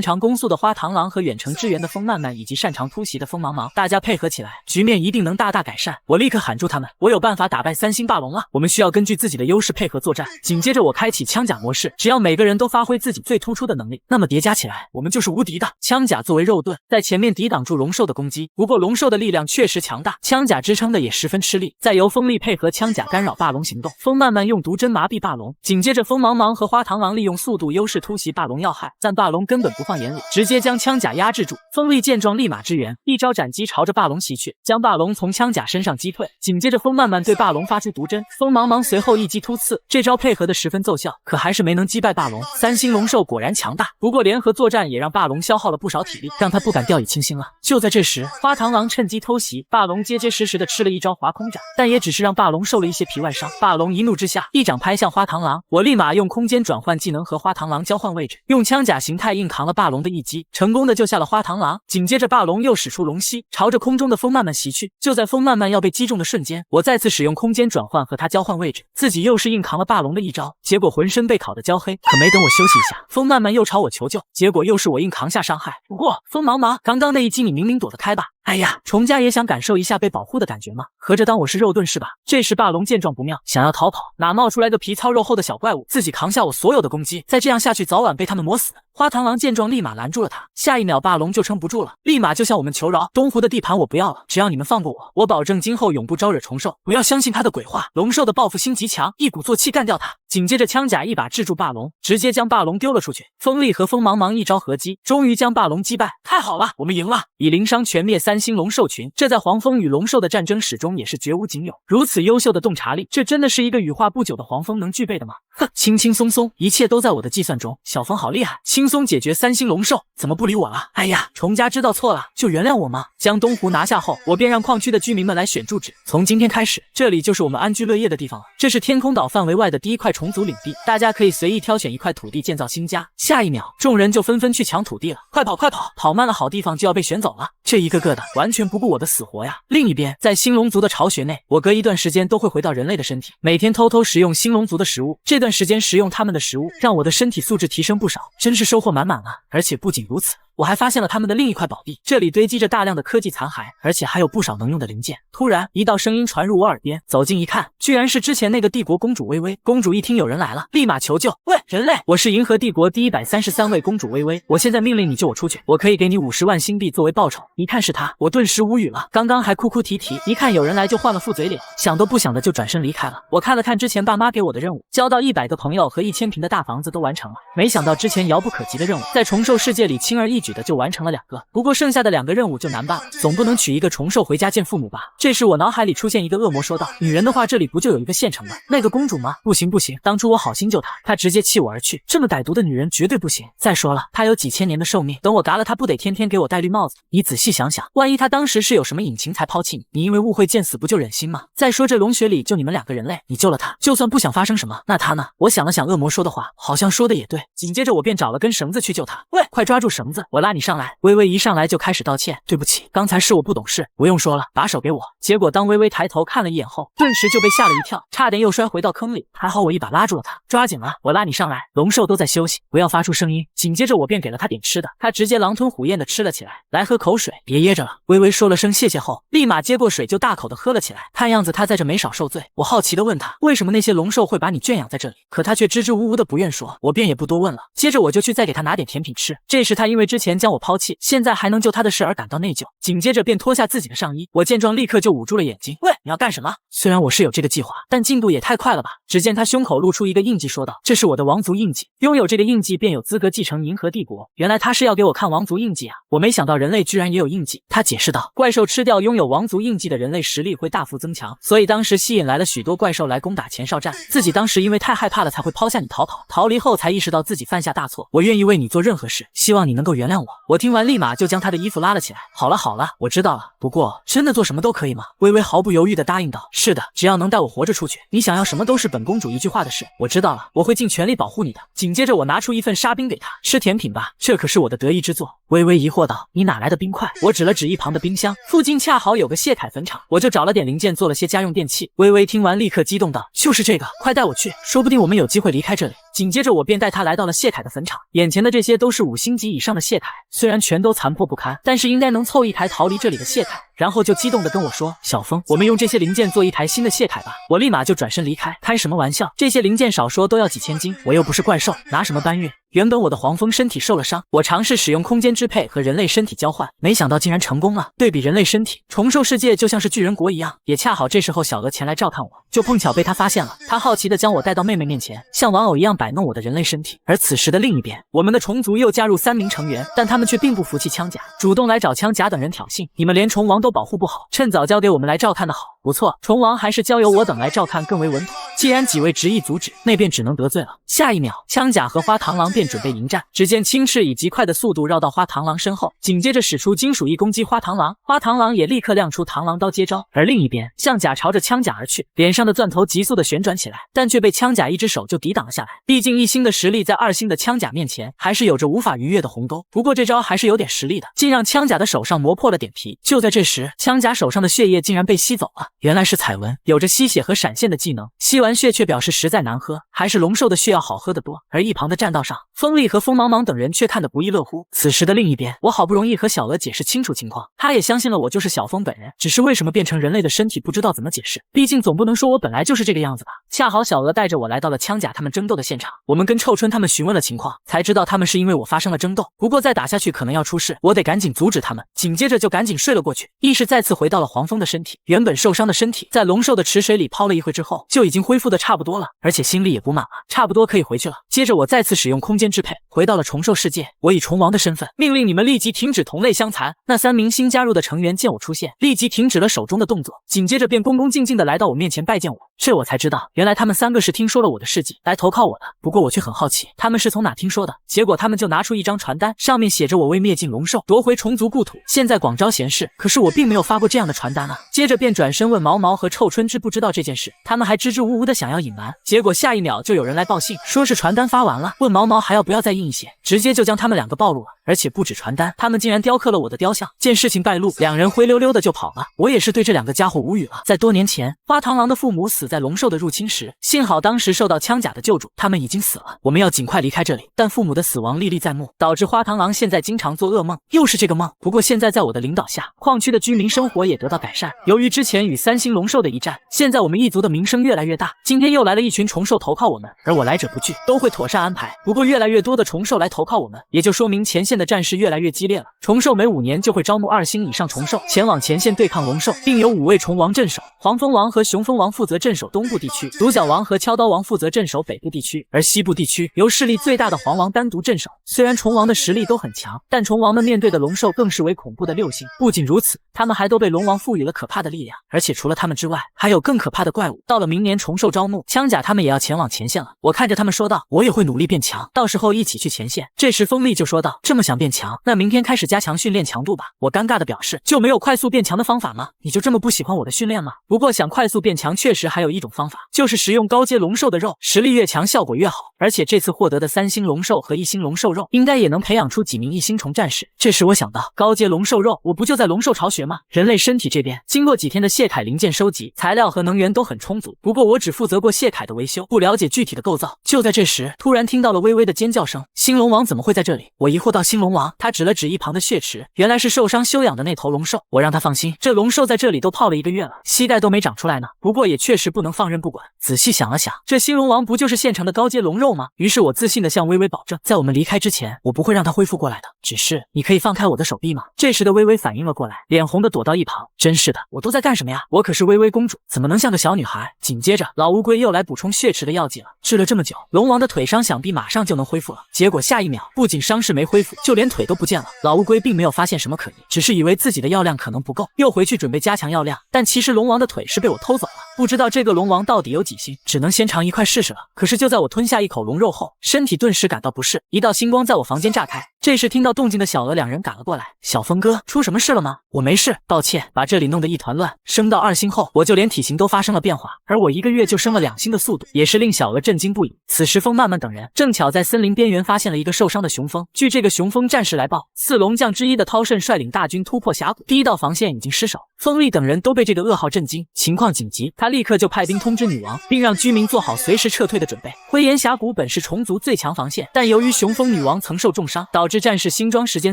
长攻速的花螳螂和远程支援的风漫漫，以及擅长突袭的风茫茫，大家配合起来，局面一定能大大改善。我立刻喊住他们，我有办法打败3星霸龙了，我们需要根据自己的优势配合作战。紧接着我开启枪甲模式，只要每个人都发挥自己最突出的能力，那么叠加起来，我们就是无敌的。枪甲作为肉盾，在前面抵挡住龙兽的攻击，不过龙兽的力量确实强大，枪甲支撑的也十分吃力。再由风力配合枪甲干扰霸龙行动，风漫漫用毒针麻痹霸龙，紧接着风茫茫和花螳螂利用速度优势突袭霸龙要害，但霸龙根本不放眼里，直接将枪甲压制住。风力见状立马支援，一招斩击朝着霸龙袭去，将霸龙从枪甲身上击退。紧接着风漫漫对霸龙发出毒针，风茫茫随后一击突刺，这招配合的十分奏效，可还是没能击败霸龙。3星龙兽果然强大，不过联合作战也让霸龙消耗了不少体力，让他不敢掉以轻心了。就在这时，花螳螂趁机偷袭，霸龙结结实实的吃了一招划空斩，但也只是让霸龙受了一些皮外伤。霸龙一怒之下，一掌拍向花螳螂，我立马用空间转换技能和花螳螂交换位置，用枪甲形态硬扛了霸龙的一击，成功的救下了花螳螂。紧接着霸龙又使出龙息，朝着空中的风漫漫袭去。就在风漫漫要被击中的瞬间，我再次使用空间转换和他交换位置，自己又是硬扛了霸龙的一招，结果浑身被烤得焦黑。可没等我休息一下，风漫漫又朝我求救，结果又是我硬扛下伤害。不过风茫茫，刚刚那一击你明明躲得开吧？哎呀，虫家也想感受一下被保护的感觉吗？合着当我是肉盾是吧？这时霸龙见状不妙，想要逃跑，哪冒出来个皮糙肉厚的小怪物，自己扛下我所有的攻击，再这样下去早晚被他们磨死。花螳螂见状立马拦住了他，下一秒霸龙就撑不住了，立马就向我们求饶，东湖的地盘我不要了，只要你们放过我，我保证今后永不招惹虫兽。不要相信他的鬼话，龙兽的报复心极强，一鼓作气干掉他。紧接着枪甲一把制住霸龙，直接将霸龙丢了出去。风力和风茫茫一招合击，终于将霸龙击败。太好了，我们赢了，以零伤全灭3星龙兽群，这在黄蜂与龙兽的战争史中也是绝无仅有。如此优秀的洞察力，这真的是一个羽化不久的黄蜂能具备的吗？哼，轻轻松松，一切都在我的计算中。小冯好厉害，轻松解决3星龙兽，怎么不理我了？哎呀，虫家知道错了，就原谅我吗？将东湖拿下后，我便让矿区的居民们来选住址。从今天开始，这里就是我们安居乐业的地方了。这是天空岛范围外的第一块虫族领地，大家可以随意挑选一块土地建造新家。下一秒，众人就纷纷去抢土地了。快跑快跑，跑慢了好地方就要被选走了。这一个个的完全不顾我的死活呀！另一边，在星龙族的巢穴内，我隔一段时间都会回到人类的身体，每天偷偷食用星龙族的食物。这段时间食用他们的食物，让我的身体素质提升不少，真是收获满满啊！而且不仅如此，我还发现了他们的另一块宝地，这里堆积着大量的科技残骸，而且还有不少能用的零件。突然，一道声音传入我耳边，走近一看，居然是之前那个帝国公主微微。公主一听有人来了，立马求救：“喂，人类，我是银河帝国第133位公主微微，我现在命令你救我出去，我可以给你50万星币作为报酬。”一看是他，我顿时无语了。刚刚还哭哭啼啼，一看有人来就换了副嘴脸，想都不想的就转身离开了。我看了看之前爸妈给我的任务，交到100个朋友和1000平的大房子都完成了，没想到之前遥不可及的任务，在虫兽世界里轻而易举的就完成了2个。不过剩下的2个任务就难办了，总不能娶一个虫兽回家见父母吧？这时我脑海里出现一个恶魔说道：“女人的话，这里不就有一个现成的那个公主吗？不行不行，当初我好心救她，她直接弃我而去，这么歹毒的女人绝对不行。再说了，她有几千年的寿命，等我嘎了她，不得天天给我戴绿帽子？你仔细想想，万一她当时是有什么隐情才抛弃你，你因为误会见死不就忍心吗？再说这龙穴里就你们2个人类，你救了她，就算不想发生什么，那她呢？”我想了想恶魔说的话，好像说的也对。紧接着我便找了根绳子去救她。喂，快抓住绳子，我我拉你上来。微微一上来就开始道歉，对不起，刚才是我不懂事，不用说了，把手给我。结果当微微抬头看了一眼后，顿时就被吓了一跳，差点又摔回到坑里，还好我一把拉住了他，抓紧了，我拉你上来，龙兽都在休息，不要发出声音。紧接着我便给了他点吃的，他直接狼吞虎咽的吃了起来，来喝口水，别噎着了。微微说了声谢谢后，立马接过水就大口的喝了起来，看样子他在这没少受罪。我好奇的问他，为什么那些龙兽会把你圈养在这里？可他却支支吾吾的不愿说，我便也不多问了。接着我就去再给他拿点甜品吃。这时他因为之前将我抛弃，现在还能救他的事而感到内疚，紧接着便脱下自己的上衣。我见状立刻就捂住了眼睛，喂，你要干什么？虽然我是有这个计划，但进度也太快了吧。只见他胸口露出一个印记，说道，这是我的王族印记，拥有这个印记便有资格继承银河帝国。原来他是要给我看王族印记啊，我没想到人类居然也有印记。他解释道，怪兽吃掉拥有王族印记的人类实力会大幅增强，所以当时吸引来了许多怪兽来攻打前哨站，自己当时因为太害怕了才会抛下你逃跑，逃离后才意识到自己犯下大错，我愿意为你做任何事，希望你能够原谅我。我听完立马就将他的衣服拉了起来，好了好了，我知道了，不过真的做什么都可以吗？微微毫不犹豫地答应道，是的，只要能带我活着出去，你想要什么都是本公主一句话的事。我知道了，我会尽全力保护你的。紧接着我拿出一份沙冰给他，吃甜品吧，这可是我的得意之作。微微疑惑道，你哪来的冰块？我指了指一旁的冰箱，附近恰好有个谢凯坟场，我就找了点零件做了些家用电器。微微听完立刻激动道，就是这个，快带我去，说不定我们有机会离开这里。紧接着我便带他来到了谢凯的坟场，眼前的这些都是5星级以上的谢凯，虽然全都残破不堪，但是应该能凑一台逃离这里的谢凯。然后就激动地跟我说，小峰，我们用这些零件做一台新的谢凯吧。我立马就转身离开，开什么玩笑，这些零件少说都要几千斤，我又不是怪兽，拿什么搬运？原本我的黄蜂身体受了伤，我尝试使用空间支配和人类身体交换，没想到竟然成功了。对比人类身体，虫兽世界就像是巨人国一样。也恰好这时候小娥前来照看我，就碰巧被他发现了。他好奇地将我带到妹妹面前，像玩偶一样摆弄我的人类身体。而此时的另一边，我们的虫族又加入3名成员，但他们却并不服气枪甲，主动来找枪甲等人挑衅，你们连虫王都保护不好，趁早交给我们来照看的好。不错，虫王还是交由我等来照看更为稳妥。既然几位执意阻止，那便只能得罪了。下一秒，枪甲和花螳螂便准备迎战。只见青赤以极快的速度绕到花螳螂身后，紧接着使出金属翼攻击花螳螂，花螳螂也立刻亮出螳螂刀接招。而另一边，象甲朝着枪甲而去，脸上的钻头急速的旋转起来，但却被枪甲一只手就抵挡了下来。毕竟1星的实力在2星的枪甲面前，还是有着无法逾越的鸿沟。不过这招还是有点实力的，竟让枪甲的手上磨破了点皮。就在这时，枪甲手上的血液竟然被吸走了，原来是彩纹，有着吸血和闪现的技能。吸完血却表示实在难喝，还是龙兽的血要好喝得多。而一旁的栈道上，风力和风茫茫等人却看得不亦乐乎。此时的另一边，我好不容易和小娥解释清楚情况，她也相信了我就是小峰本人，只是为什么变成人类的身体不知道怎么解释，毕竟总不能说我本来就是这个样子吧。恰好小娥带着我来到了枪甲他们争斗的现场，我们跟臭春他们询问了情况，才知道他们是因为我发生了争斗，不过再打下去可能要出事，我得赶紧阻止他们。紧接着就赶紧睡了过去，意识再次回到了黄蜂的身体。原本受伤的身体在龙兽的池水里泡了一会之后，就已经恢复的差不多了，而且心力也补满了，差不多可以回去了。接着我再次使用空间支配，回到了虫兽世界。我以虫王的身份命令你们立即停止同类相残。那3名新加入的成员见我出现，立即停止了手中的动作，紧接着便恭恭敬敬的来到我面前拜见我。这我才知道，原来他们3个是听说了我的事迹来投靠我的。不过我却很好奇，他们是从哪听说的？结果他们就拿出一张传单，上面写着我为灭尽龙兽，夺回虫族故土，现在广招贤士。可是我并没有发过这样的传单啊。接着便转身问毛毛和臭春知不知道这件事，他们还支支吾吾的想要隐瞒。结果下一秒就有人来报信，说是传单发完了，问毛毛还要不要再印一些，直接就将他们2个暴露了。而且不止传单，他们竟然雕刻了我的雕像。见事情败露，2人灰溜溜的就跑了。我也是对这2个家伙无语了。在多年前，花螳螂的父母死在龙兽的入侵时，幸好当时受到枪甲的救助，他们已经死了。我们要尽快离开这里，但父母的死亡历历在目，导致花螳螂现在经常做噩梦，又是这个梦。不过现在在我的领导下，矿区的居民生活也得到改善。由于之前与3星龙兽的一战，现在我们一族的名声越来越大。今天又来了一群虫兽投靠我们，而我来者不拒，都会妥善安排。不过越来越多的虫兽来投靠我们，也就说明前线的战事越来越激烈了。虫兽每5年就会招募2星以上虫兽前往前线对抗龙兽，并有5位虫王镇守，黄蜂王和雄蜂王负责镇守东部地区，独角王和敲刀王负责镇守北部地区，而西部地区由势力最大的黄王单独镇守。虽然虫王的实力都很强，但虫王们面对的龙兽更是为恐怖的6星。不仅如此，他们还都被龙王赋予了可怕的力量，而且除了他们之外，还有更可怕的怪物。到了明年虫兽招募，枪甲他们也要前往前线了。我看着他们说道，我也会努力变强，到时候一起去前线。这时锋利就说道，这么想变强，那明天开始加强训练强度吧。我尴尬的表示，就没有快速变强的方法吗？你就这么不喜欢我的训练吗？不过想快速变强确实还有有一种方法，就是食用高阶龙兽的肉，实力越强效果越好。而且这次获得的3星龙兽和1星龙兽肉，应该也能培养出几名1星虫战士。这时我想到，高阶龙兽肉，我不就在龙兽巢穴吗？人类身体这边，经过几天的谢凯零件收集，材料和能源都很充足。不过我只负责过谢凯的维修，不了解具体的构造。就在这时，突然听到了微微的尖叫声。星龙王怎么会在这里？我疑惑到星龙王，他指了指一旁的血池，原来是受伤休养的那头龙兽。我让他放心，这龙兽在这里都泡了1个月了，膝盖都没长出来呢。不过也确实不能放任不管。仔细想了想，这星龙王不就是现成的高阶龙肉吗？于是我自信地向微微保证，在我们离开之前，我不会让他恢复过来的。只是你可以放开我的手臂吗？这时的微微反应了过来，脸红的躲到一旁。真是的，我都在干什么呀？我可是微微公主，怎么能像个小女孩？紧接着，老乌龟又来补充血池的药剂了。治了这么久，龙王的腿伤想必马上就能恢复了。结果下一秒，不仅伤势没恢复，就连腿都不见了。老乌龟并没有发现什么可疑，只是以为自己的药量可能不够，又回去准备加强药量。但其实龙王的腿是被我偷走了，不知道这个龙王到底有几星，只能先尝一块试试了。可是就在我吞下一口龙肉后，身体顿时感到不适，一道星光在我房间炸开。这时听到动静的小鹅两人赶了过来。小峰哥，出什么事了吗？我没事，抱歉，把这里弄得一团乱。升到2星后，我就连体型都发生了变化，而我1个月就升了2星的速度，也是令小鹅震惊不已。此时风漫漫等人正巧在森林边缘发现了一个受伤的雄蜂。据这个雄蜂战士来报，4龙将之一的涛盛率领大军突破峡谷，第一道防线已经失守。风力等人都被这个噩耗震惊，情况紧急，他立刻就派兵通知女王，并让居民做好随时撤退的准备。灰岩峡谷本是虫族最强防线，但由于雄蜂女王曾受重伤，导致战士新装时间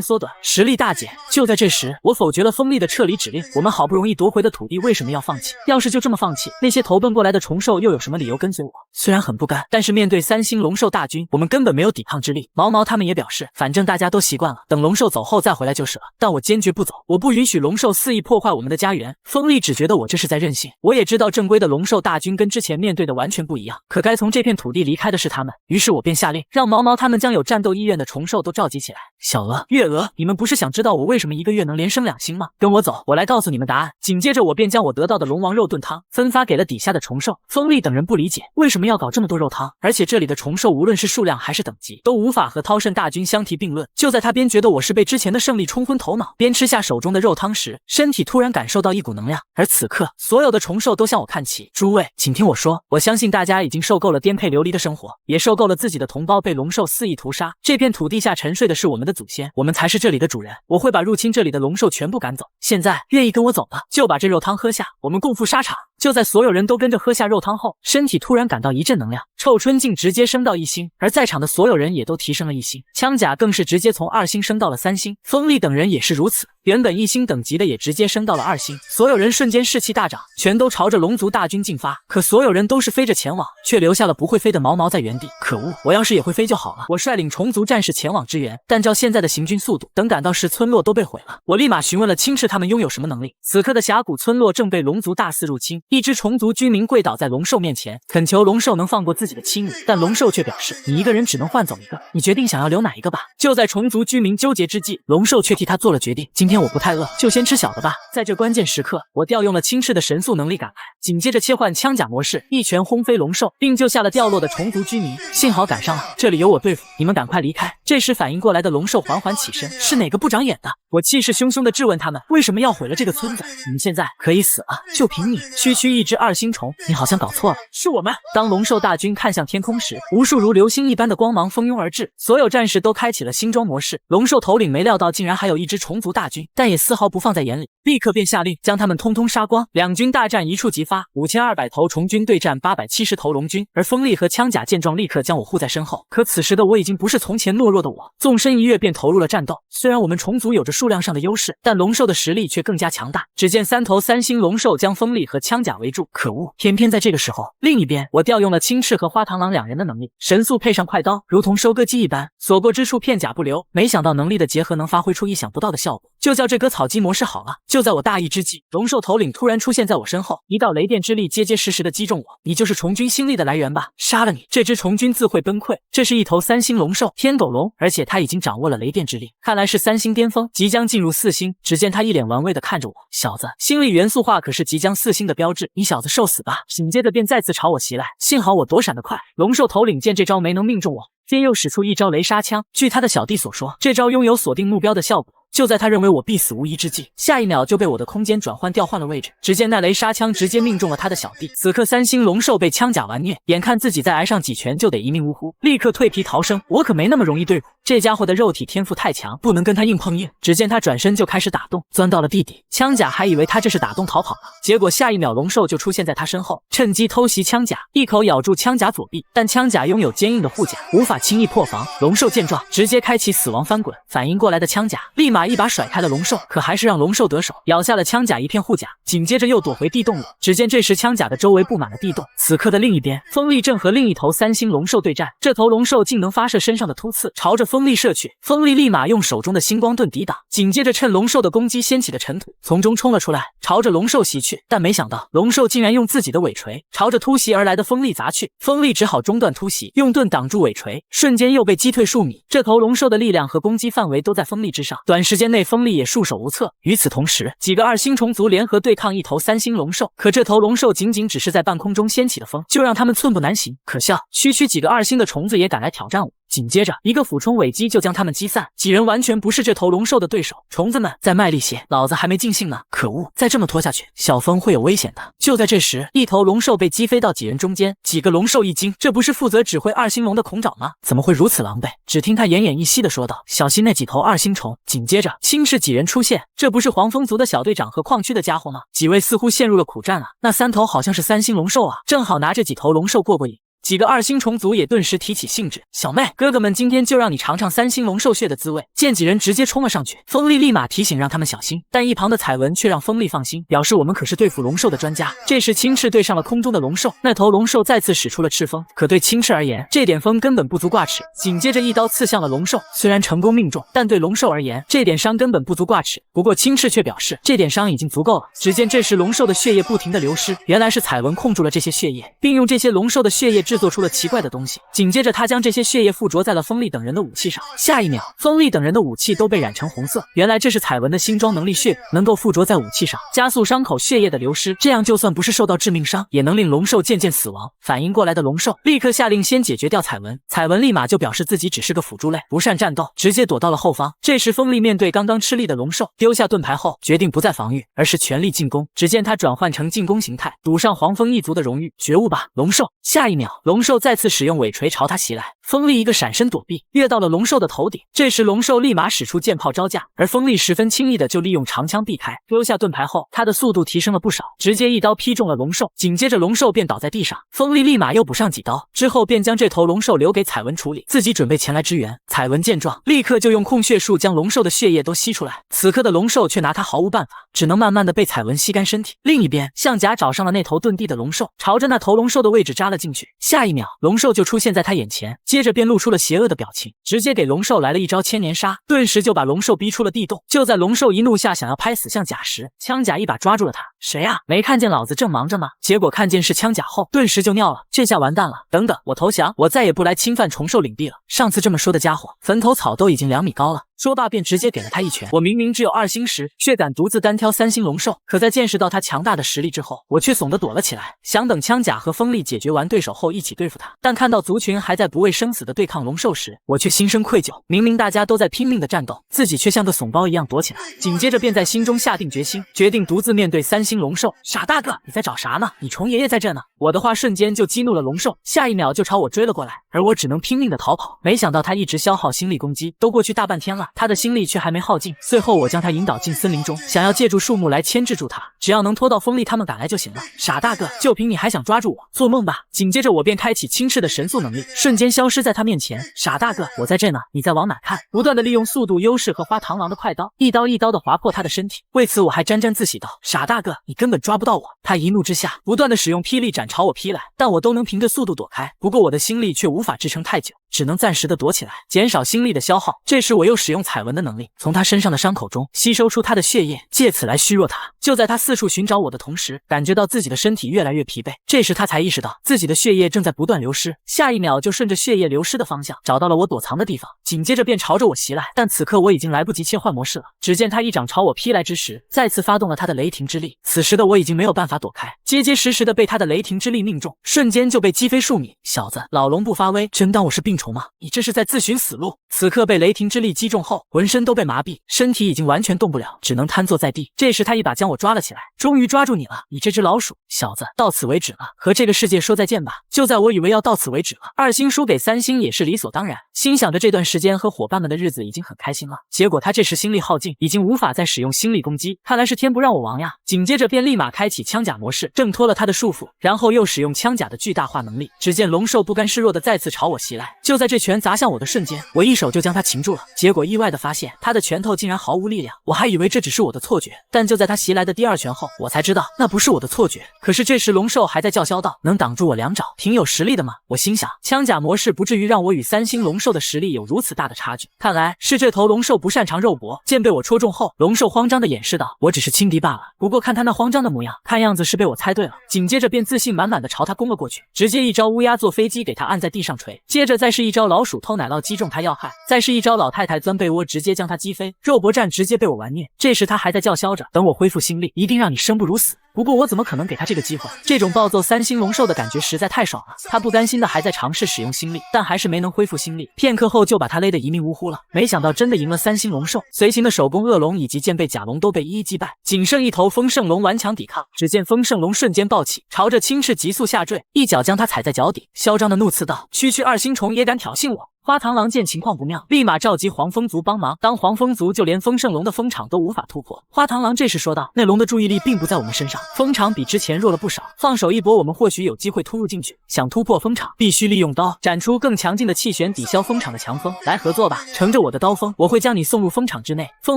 缩短，实力大减。就在这时，我否决了风力的撤离指令。我们好不容易夺回的土地，为什么要放弃？要是就这么放弃，那些投奔过来的虫兽又有什么理由跟随我？虽然很不甘，但是面对3星龙兽大军，我们根本没有抵抗之力。毛毛他们也表示，反正大家都习惯了，等龙兽走后再回来就是了。但我坚决不走，我不允许龙兽肆意破坏我们的家园。风力只觉得我这是在任性。我也知道正规的龙兽大军跟之前面对的完全不一样，可该从这片土地离开的是他们。于是我便下令，让毛毛他们将有战斗意愿的虫兽都召集起来。小鹅、月鹅，你们不是想知道我为什么1个月能连升2星吗？跟我走，我来告诉你们答案。紧接着我便将我得到的龙王肉炖汤分发给了底下的虫兽。风力等人不理解为什么要搞这么多肉汤，而且这里的虫兽无论是数量还是等级都无法和涛盛大军相提并论。就在他边觉得我是被之前的胜利冲昏头脑，边吃下手中的肉汤时，身体突然感受到一股能量。而此刻所有的虫兽都向我看齐。诸位请听我说，我相信大家已经受够了颠沛流离的生活，也受够了自己的同胞被龙兽肆意屠杀。这片土地下沉睡的是我们的祖先，我们才是这里的主人。我会把入侵这里的龙兽全部赶走。现在愿意跟我走的就把这肉汤喝下，我们共赴沙场。就在所有人都跟着喝下肉汤后，身体突然感到一阵能量，臭春镜直接升到1星，而在场的所有人也都提升了1星，枪甲更是直接从2星升到了3星，风力等人也是如此，原本1星等级的也直接升到了2星。所有人瞬间士气大涨，全都朝着龙族大军进发。可所有人都是飞着前往，却留下了不会飞的毛毛在原地。可恶，我要是也会飞就好了。我率领虫族战士前往支援，但照现在的行军速度，等赶到时村落都被毁了。我立马询问了青赤他们拥有什么能力。此刻的峡谷村落正被龙族大肆入侵，一只虫族居民跪倒在龙兽面前，恳求龙兽能放过自己的妻女，但龙兽却表示，你一个人只能换走1个，你决定想要留哪一个吧。就在虫族居民纠结之际，龙兽却替他做了决定，今天我不太饿，就先吃小的吧。在这关键时刻，我调用了青赤的神速能力赶来，紧接着切换枪甲模式，一拳轰飞龙兽，并救下了掉落的虫族居民。幸好赶上了，这里有我对付，你们赶快离开。这时反应过来的龙兽缓缓起身，是哪个不长眼的？我气势汹汹地质问他们，为什么要毁了这个村子？你们现在可以死了，就凭你。区区一只2星虫，你好像搞错了，是我们。当龙兽大军看向天空时，无数如流星一般的光芒蜂拥而至，所有战士都开启了新装模式。龙兽头领没料到竟然还有一支虫族大军，但也丝毫不放在眼里，立刻便下令将他们通通杀光。两军大战一触即发，5200头虫军对战870头龙军，而风力和枪甲见状立刻将我护在身后。可此时的我已经不是从前懦弱的我，纵身一跃便投入了战斗。虽然我们虫族有着数量上的优势，但龙兽的实力却更加强大。只见3头3星龙兽将风力和枪甲围住，可恶！偏偏在这个时候，另一边我调用了青赤和花螳螂2人的能力，神速配上快刀，如同收割机一般，所过之处片甲不留。没想到能力的结合能发挥出意想不到的效果，就叫这割草机模式好了。就在我大意之际，龙兽头领突然出现在我身后，一道雷电之力结结实实的击中我。你就是虫军心力的来源吧？杀了你！这只虫军自会崩溃。这是一头3星龙兽，天狗龙，而且他已经掌握了雷电之力，看来是3星巅峰，即将进入4星。只见他一脸玩味的看着我，小子，心力元素化可是即将4星的标志，你小子受死吧！紧接着便再次朝我袭来，幸好我躲闪得快。龙兽头领见这招没能命中我，便又使出一招雷杀枪。据他的小弟所说，这招拥有锁定目标的效果，就在他认为我必死无疑之际，下一秒就被我的空间转换调换了位置。只见那雷沙枪直接命中了他的小弟。此刻三星龙兽被枪甲完虐，眼看自己再挨上几拳就得一命呜呼，立刻蜕皮逃生。我可没那么容易对付，这家伙的肉体天赋太强，不能跟他硬碰硬。只见他转身就开始打洞，钻到了地底。枪甲还以为他这是打洞逃跑了，结果下一秒龙兽就出现在他身后，趁机偷袭枪甲，一口咬住枪甲左臂。但枪甲拥有坚硬的护甲，无法轻易破防。龙兽见状，直接开启死亡翻滚。反应过来的枪甲立马一把甩开了龙兽，可还是让龙兽得手，咬下了枪甲一片护甲，紧接着又躲回地洞里。只见这时枪甲的周围布满了地洞。此刻的另一边，锋利正和另一头三星龙兽对战，这头龙兽竟能发射身上的突刺，朝着锋利射去。锋利立马用手中的星光盾抵挡，紧接着趁龙兽的攻击掀起的尘土，从中冲了出来，朝着龙兽袭去。但没想到龙兽竟然用自己的尾锤朝着突袭而来的锋利砸去，锋利只好中断突袭，用盾挡住尾锤，瞬间又被击退数米。这头龙兽的力量和攻击范围都在锋利之上，短时间内锋利也束手无策。与此同时，几个二星虫族联合对抗一头三星龙兽，可这头龙兽仅仅只是在半空中掀起的风，就让他们寸步难行。可笑，区区几个二星的虫子也敢来挑战我。紧接着，一个俯冲尾击就将他们击散，几人完全不是这头龙兽的对手。虫子们再卖力些，老子还没尽兴呢！可恶，再这么拖下去，小风会有危险的。就在这时，一头龙兽被击飞到几人中间，几个龙兽一惊，这不是负责指挥二星龙的孔爪吗？怎么会如此狼狈？只听他奄奄一息地说道：“小心那几头二星虫。”紧接着，轻视几人出现，这不是黄蜂族的小队长和矿区的家伙吗？几位似乎陷入了苦战啊！那三头好像是三星龙兽啊，正好拿这几头龙兽过瘾。几个二星虫族也顿时提起兴致，小妹，哥哥们今天就让你尝尝三星龙兽血的滋味。见几人直接冲了上去，锋利立马提醒让他们小心，但一旁的彩文却让锋利放心，表示我们可是对付龙兽的专家。这时青赤对上了空中的龙兽，那头龙兽再次使出了赤风，可对青赤而言，这点风根本不足挂齿。紧接着一刀刺向了龙兽，虽然成功命中，但对龙兽而言，这点伤根本不足挂齿。不过青赤却表示，这点伤已经足够了。只见这时龙兽的血液不停的流失，原来是彩文控住了这些血液，并用这些龙兽的血液制作出了奇怪的东西。紧接着他将这些血液附着在了锋利等人的武器上，下一秒锋利等人的武器都被染成红色，原来这是彩文的新装能力血能够附着在武器上，加速伤口血液的流失，这样就算不是受到致命伤，也能令龙兽渐渐死亡。反应过来的龙兽立刻下令先解决掉彩文，彩文立马就表示自己只是个辅助类，不善战斗，直接躲到了后方。这时锋利面对刚刚吃力的龙兽，丢下盾牌后决定不再防御，而是全力进攻。只见他转换成进攻形态，赌上黄蜂一族的荣誉，觉悟吧龙兽。下一秒龙兽再次使用尾锤朝他袭来，锋利一个闪身躲避，跃到了龙兽的头顶。这时龙兽立马使出剑炮招架，而锋利十分轻易的就利用长枪避开，丢下盾牌后他的速度提升了不少，直接一刀劈中了龙兽。紧接着龙兽便倒在地上，锋利立马又补上几刀，之后便将这头龙兽留给彩文处理，自己准备前来支援。彩文见状立刻就用控血术将龙兽的血液都吸出来，此刻的龙兽却拿他毫无办法，只能慢慢的被彩文吸干身体。另一边象甲找上了那头遁地的龙兽，朝着那头龙兽的位置扎了进去。下一秒龙兽就出现在他眼前，接着便露出了邪恶的表情，直接给龙兽来了一招千年杀，顿时就把龙兽逼出了地洞。就在龙兽一怒下想要拍死象甲时，枪甲一把抓住了他。谁啊？没看见老子正忙着吗？结果看见是枪甲后，顿时就尿了，这下完蛋了。等等，我投降，我再也不来侵犯虫兽领地了。上次这么说的家伙，坟头草都已经2米高了。说罢便直接给了他一拳。我明明只有2星时，却敢独自单挑3星龙兽，可在见识到他强大的实力之后，我却怂地躲了起来，想等枪甲和锋利解决完对手后一起对付他。但看到族群还在不畏生死的对抗龙兽时，我却心生愧疚。明明大家都在拼命的战斗，自己却像个怂包一样躲起来。紧接着便在心中下定决心，决定独自面对3星龙兽。傻大个，你在找啥呢？你虫爷爷在这呢！我的话瞬间就激怒了龙兽，下一秒就朝我追了过来，而我只能拼命的逃跑。没想到他一直消耗心力攻击，都过去大半天了，他的心力却还没耗尽。最后我将他引导进森林中，想要借助树木来牵制住他，只要能拖到锋利他们赶来就行了。傻大个，就凭你还想抓住我？做梦吧！紧接着我便开启轻视的神速能力，瞬间消失在他面前。傻大个，我在这呢，你在往哪看？不断的利用速度优势和花螳螂的快刀，一刀一刀的划破他的身体。为此我还沾沾自喜道：傻大个，你根本抓不到我。他一怒之下，不断的使用霹雳斩朝我劈来，但我都能凭着速度躲开。不过我的心力却无法支撑太久，只能暂时的躲起来，减少心力的消耗。这时我又使用彩文的能力，从他身上的伤口中吸收出他的血液，借此来虚弱他。就在他四处寻找我的同时，感觉到自己的身体越来越疲惫，这时他才意识到自己的血液正在不断流失，下一秒就顺着血液流失的方向找到了我躲藏的地方，紧接着便朝着我袭来。但此刻我已经来不及切换模式了，只见他一掌朝我劈来之时，再次发动了他的雷霆之力。此时的我已经没有办法躲开，结结实实的被他的雷霆之力命中，瞬间就被击飞数米。小子，老龙不发威，真当我是病虫仇吗？你这是在自寻死路！此刻被雷霆之力击中后，浑身都被麻痹，身体已经完全动不了，只能瘫坐在地。这时他一把将我抓了起来，终于抓住你了，你这只老鼠小子，到此为止了，和这个世界说再见吧。就在我以为要到此为止了，2星输给3星也是理所当然，心想着这段时间和伙伴们的日子已经很开心了。结果他这时心力耗尽，已经无法再使用心力攻击，看来是天不让我亡呀。紧接着便立马开启枪甲模式，挣脱了他的束缚，然后又使用枪甲的巨大化能力。只见龙兽不甘示弱的再次朝我袭来，就在这拳砸向我的瞬间，我一手就将他擒住了。结果意外的发现他的拳头竟然毫无力量，我还以为这只是我的错觉，但就在他袭来的第2拳后，我才知道那不是我的错觉。可是这时龙兽还在叫嚣道：“能挡住我2爪，挺有实力的嘛。”我心想，枪甲模式不至于让我与3星龙兽的实力有如此大的差距，看来是这头龙兽不擅长肉搏。见被我戳中后，龙兽慌张的掩饰道：“我只是轻敌罢了。”不过看他那慌张的模样，看样子是被我猜对了。紧接着便自信满满的朝他攻了过去，直接一招乌鸦坐飞机给他按在地上锤，接着再是一招老鼠偷奶酪击中他要害，再是一招老太太钻被窝直接将他击飞，肉搏战直接被我完虐。这时他还在叫嚣着：“等我恢复心力，一定让你生不如死。”不过我怎么可能给他这个机会？这种暴揍3星龙兽的感觉实在太爽了。他不甘心的还在尝试使用心力，但还是没能恢复心力。片刻后就把他勒得一命呜呼了。没想到真的赢了3星龙兽，随行的手工恶龙以及剑背甲龙都被一一击败，仅剩一头丰盛龙顽强抵抗。只见丰盛龙瞬间暴起，朝着青赤急速下坠，一脚将他踩在脚底，嚣张的怒斥道：“区区2星虫也敢挑衅我！”花螳螂见情况不妙，立马召集黄蜂族帮忙。当黄蜂族就连丰盛龙的蜂场都无法突破，花螳螂这时说道：“那龙的注意力并不在我们身上，蜂场比之前弱了不少，放手一搏，我们或许有机会突入进去。想突破蜂场，必须利用刀，展出更强劲的气旋抵消蜂场的强风。来合作吧，乘着我的刀锋，我会将你送入蜂场之内。”风